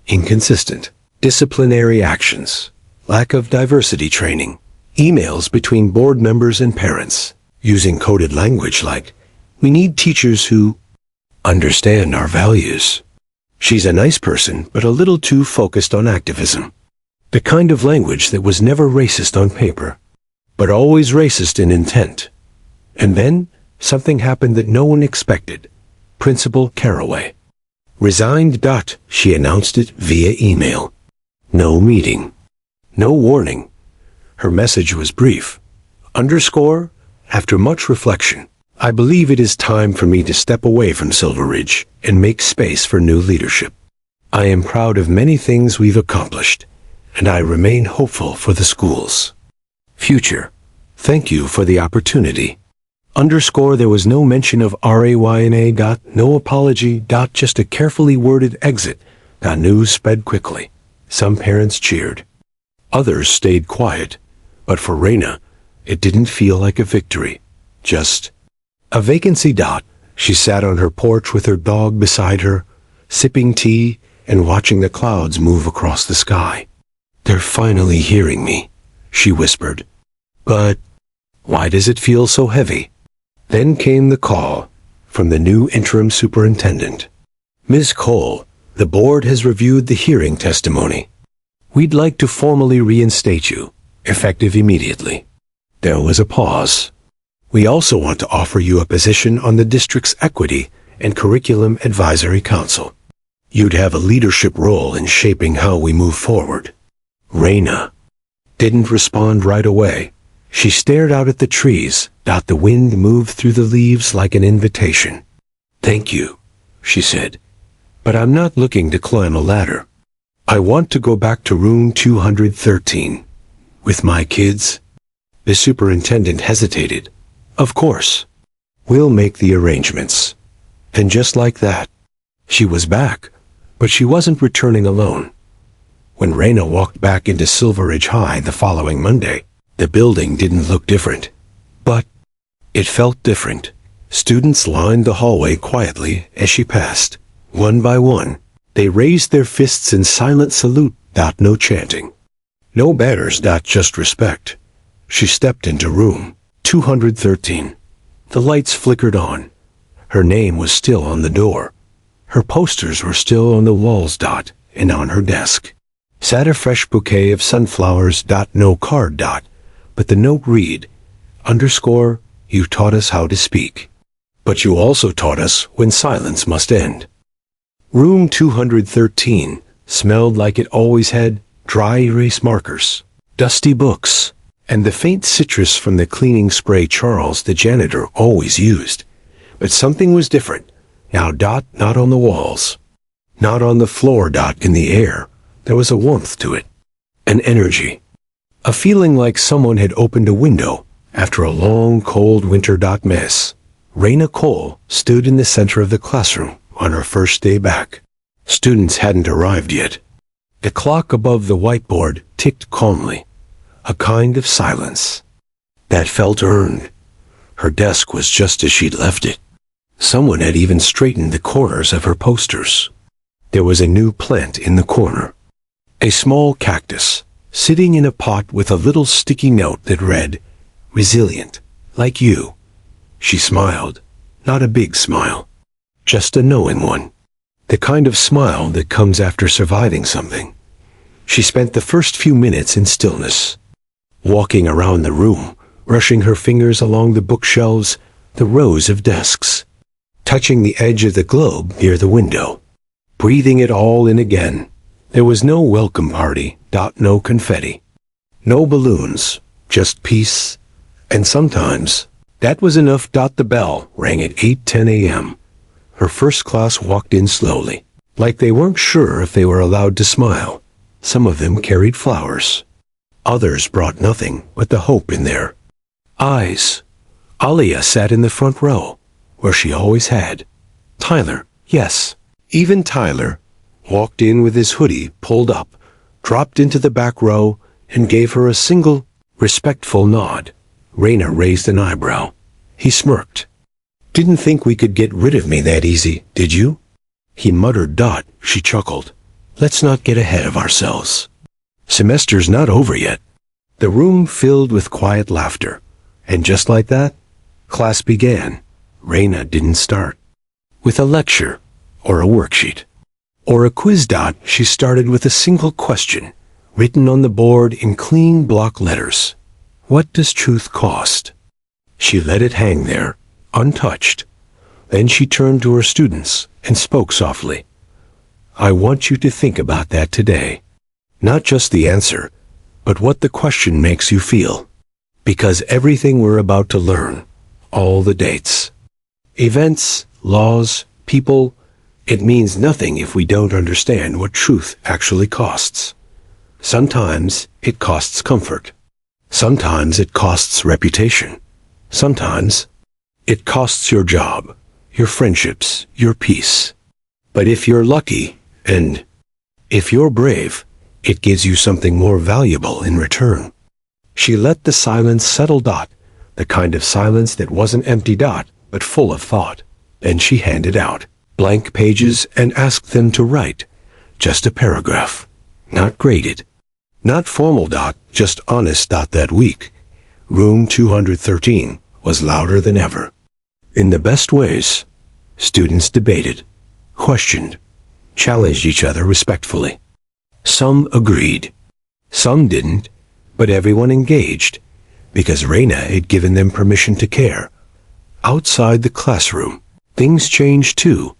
Speaker 1: Inconsistent disciplinary actions, lack of diversity training, emails between board members and parents, using coded language like, "We need teachers who understand our values." She's a nice person, but a little too focused on activism. The kind of language that was never racist on paper, but always racist in intent. And then, something happened that no one expected. Principal Caraway resigned. She announced it via email. No meeting. No warning. Her message was brief. _ After much reflection, I believe it is time for me to step away from Silver Ridge and make space for new leadership. I am proud of many things we've accomplished, and I remain hopeful for the school's future. Thank you for the opportunity. _ There was no mention of RAYNA. No apology. Just a carefully worded exit. News spread quickly. Some parents cheered. Others stayed quiet. But for Raina, it didn't feel like a victory. Just a vacancy. She sat on her porch with her dog beside her, sipping tea and watching the clouds move across the sky. "They're finally hearing me," she whispered. "But why does it feel so heavy?" Then came the call from the new interim superintendent. "Ms. Cole, the board has reviewed the hearing testimony. We'd like to formally reinstate you, effective immediately." There was a pause. "We also want to offer you a position on the district's Equity and Curriculum Advisory Council. You'd have a leadership role in shaping how we move forward." Raina didn't respond right away. She stared out at the trees. The wind moved through the leaves like an invitation. "Thank you," she said, "but I'm not looking to climb a ladder. I want to go back to room 213 with my kids." The superintendent hesitated. "Of course. We'll make the arrangements." And just like that, she was back, but she wasn't returning alone. When Raina walked back into Silver Ridge High the following Monday, the building didn't look different. But it felt different. Students lined the hallway quietly as she passed. One by one, they raised their fists in silent salute. No chanting. No banners. Just respect. She stepped into room 213. The lights flickered on. Her name was still on the door. Her posters were still on the walls. And on her desk sat a fresh bouquet of sunflowers. No card. but the note read, _ you taught us how to speak. But you also taught us when silence must end. Room 213 smelled like it always had: dry erase markers, dusty books, and the faint citrus from the cleaning spray Charles, the janitor, always used. But something was different. Now, not on the walls, not on the floor, in the air. There was a warmth to it, an energy, a feeling like someone had opened a window after a long, cold winter. Miss Raina Cole stood in the center of the classroom on her first day back. Students hadn't arrived yet. The clock above the whiteboard ticked calmly, a kind of silence that felt earned. Her desk was just as she'd left it. Someone had even straightened the corners of her posters. There was a new plant in the corner, a small cactus, sitting in a pot with a little sticky note that read, "Resilient, like you." She smiled, not a big smile, just a knowing one, the kind of smile that comes after surviving something. She spent the first few minutes in stillness, walking around the room, rushing her fingers along the bookshelves, the rows of desks, touching the edge of the globe near the window, breathing it all in again. There was no welcome party, no confetti, no balloons, just peace. And sometimes that was enough. The bell rang at 8:10 a.m. Her first class walked in slowly, like they weren't sure if they were allowed to smile. Some of them carried flowers. Others brought nothing but the hope in their eyes. Alia sat in the front row, where she always had. Tyler, yes, even Tyler, walked in with his hoodie pulled up, dropped into the back row, and gave her a single, respectful nod. Raina raised an eyebrow. He smirked. "Didn't think we could get rid of me that easy, did you?" He muttered. She chuckled. "Let's not get ahead of ourselves. Semester's not over yet." The room filled with quiet laughter. And just like that, class began. Raina didn't start with a lecture or a worksheet or a quiz. She started with a single question, written on the board in clean block letters. What does truth cost? She let it hang there, untouched. Then she turned to her students and spoke softly. "I want you to think about that today. Not just the answer, but what the question makes you feel. Because everything we're about to learn, all the dates, events, laws, people, it means nothing if we don't understand what truth actually costs. Sometimes it costs comfort. Sometimes it costs reputation. Sometimes it costs your job, your friendships, your peace. But if you're lucky, and if you're brave, it gives you something more valuable in return." She let the silence settle. The kind of silence that wasn't empty. But full of thought. Then she handed out blank pages and asked them to write just a paragraph, not graded, not formal. Just honest. That week, room 213 was louder than ever. In the best ways, students debated, questioned, challenged each other respectfully. Some agreed, some didn't, but everyone engaged, because Raina had given them permission to care. Outside the classroom, things changed too.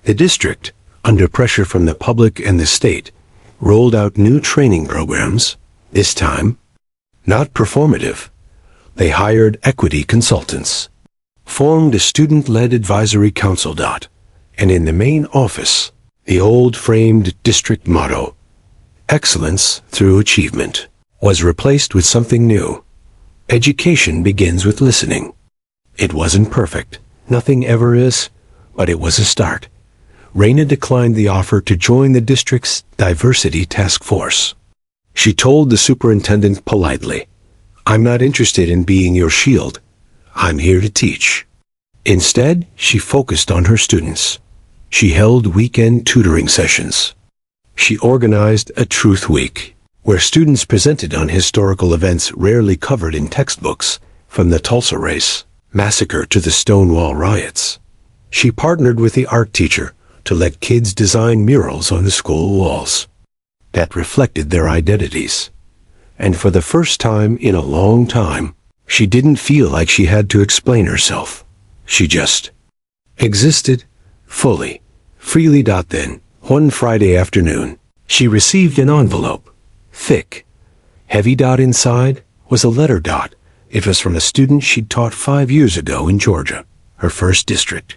Speaker 1: The district, under pressure from the public and the state, rolled out new training programs. This time, not performative. They hired equity consultants, formed a student-led advisory council. And in the main office, the old framed district motto, "Excellence through achievement," was replaced with something new. Education begins with listening. It wasn't perfect. Nothing ever is. But it was a start. Raina declined the offer to join the district's diversity task force. She told the superintendent politely, "I'm not interested in being your shield. I'm here to teach." Instead, she focused on her students. She held weekend tutoring sessions. She organized a Truth Week, where students presented on historical events rarely covered in textbooks, from the Tulsa Race massacre to the Stonewall riots. She partnered with the art teacher to let kids design murals on the school walls that reflected their identities. And for the first time in a long time, she didn't feel like she had to explain herself. She just existed, fully, freely. Then, one Friday afternoon, she received an envelope. Thick, heavy. Inside was a letter. It was from a student she'd taught 5 years ago in Georgia, her first district.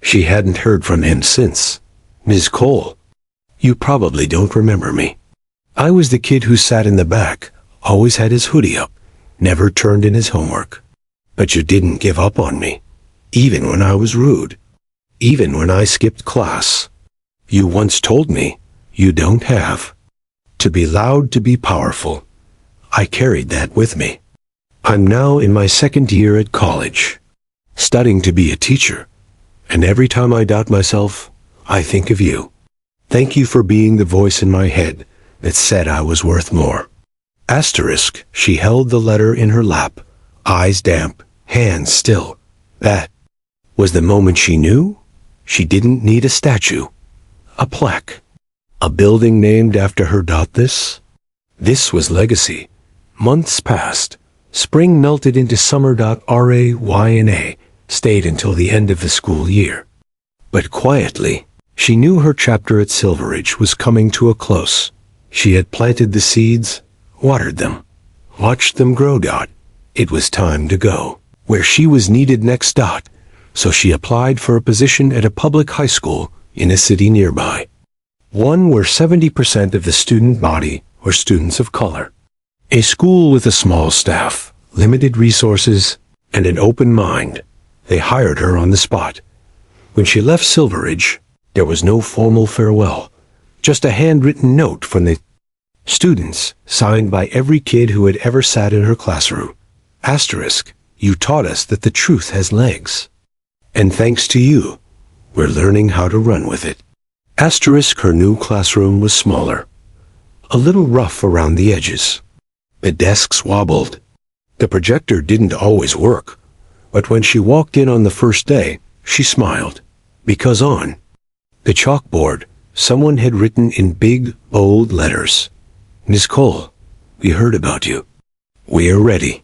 Speaker 1: She hadn't heard from him since. Ms. Cole, you probably don't remember me. I was the kid who sat in the back, always had his hoodie up, never turned in his homework. But you didn't give up on me, even when I was rude, even when I skipped class. You once told me, you don't have to be loud to be powerful. I carried that with me. I'm now in my 2nd year at college, studying to be a teacher, and every time I doubt myself, I think of you. Thank you for being the voice in my head that said I was worth more. Asterisk, she held the letter in her lap, eyes damp, hands still. That was the moment she knew she didn't need a statue, a plaque, a building named after her. This was legacy. Months passed. Spring melted into summer. Ryna stayed until the end of the school year. But quietly, she knew her chapter at Silveridge was coming to a close. She had planted the seeds, watered them, watched them grow. It was time to go where she was needed next. So she applied for a position at a public high school in a city nearby, one where 70% of the student body were students of color. A school with a small staff, limited resources, and an open mind. They hired her on the spot. When she left Silveridge, there was no formal farewell, just a handwritten note from the students, signed by every kid who had ever sat in her classroom. Asterisk, you taught us that the truth has legs. And thanks to you, we're learning how to run with it. Asterisk, her new classroom was smaller, a little rough around the edges. The desks wobbled. The projector didn't always work, but when she walked in on the first day, she smiled, because on the chalkboard, someone had written in big, bold letters, Ms. Cole, we heard about you. We're ready.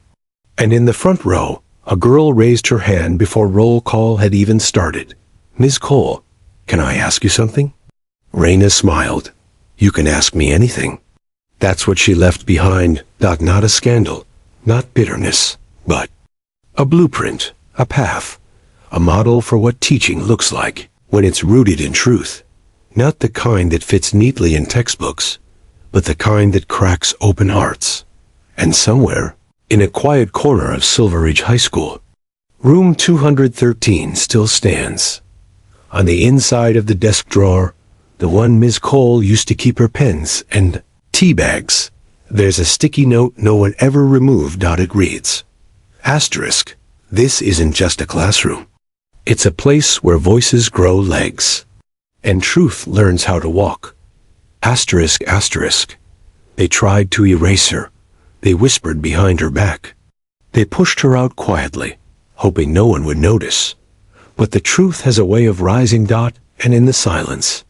Speaker 1: And in the front row, a girl raised her hand before roll call had even started. Ms. Cole, can I ask you something? Raina smiled. You can ask me anything. That's what she left behind. Not a scandal, not bitterness, but a blueprint, a path, a model for what teaching looks like when it's rooted in truth. Not the kind that fits neatly in textbooks, but the kind that cracks open hearts. And somewhere, in a quiet corner of Silveridge High School, room 213 still stands. On the inside of the desk drawer, the one Ms. Cole used to keep her pens and tea bags, there's a sticky note no one ever removed. It reads, asterisk, this isn't just a classroom. It's a place where voices grow legs, and truth learns how to walk. Asterisk, asterisk. They tried to erase her. They whispered behind her back. They pushed her out quietly, hoping no one would notice. But the truth has a way of rising. And in the silence,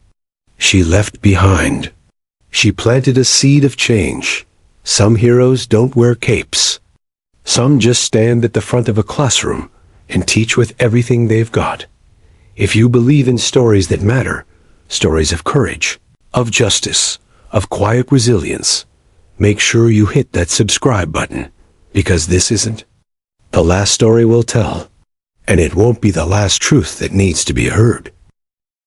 Speaker 1: she left behind. She planted a seed of change. Some heroes don't wear capes. Some just stand at the front of a classroom and teach with everything they've got. If you believe in stories that matter, stories of courage, of justice, of quiet resilience, make sure you hit that subscribe button, because this isn't the last story we'll tell, and it won't be the last truth that needs to be heard.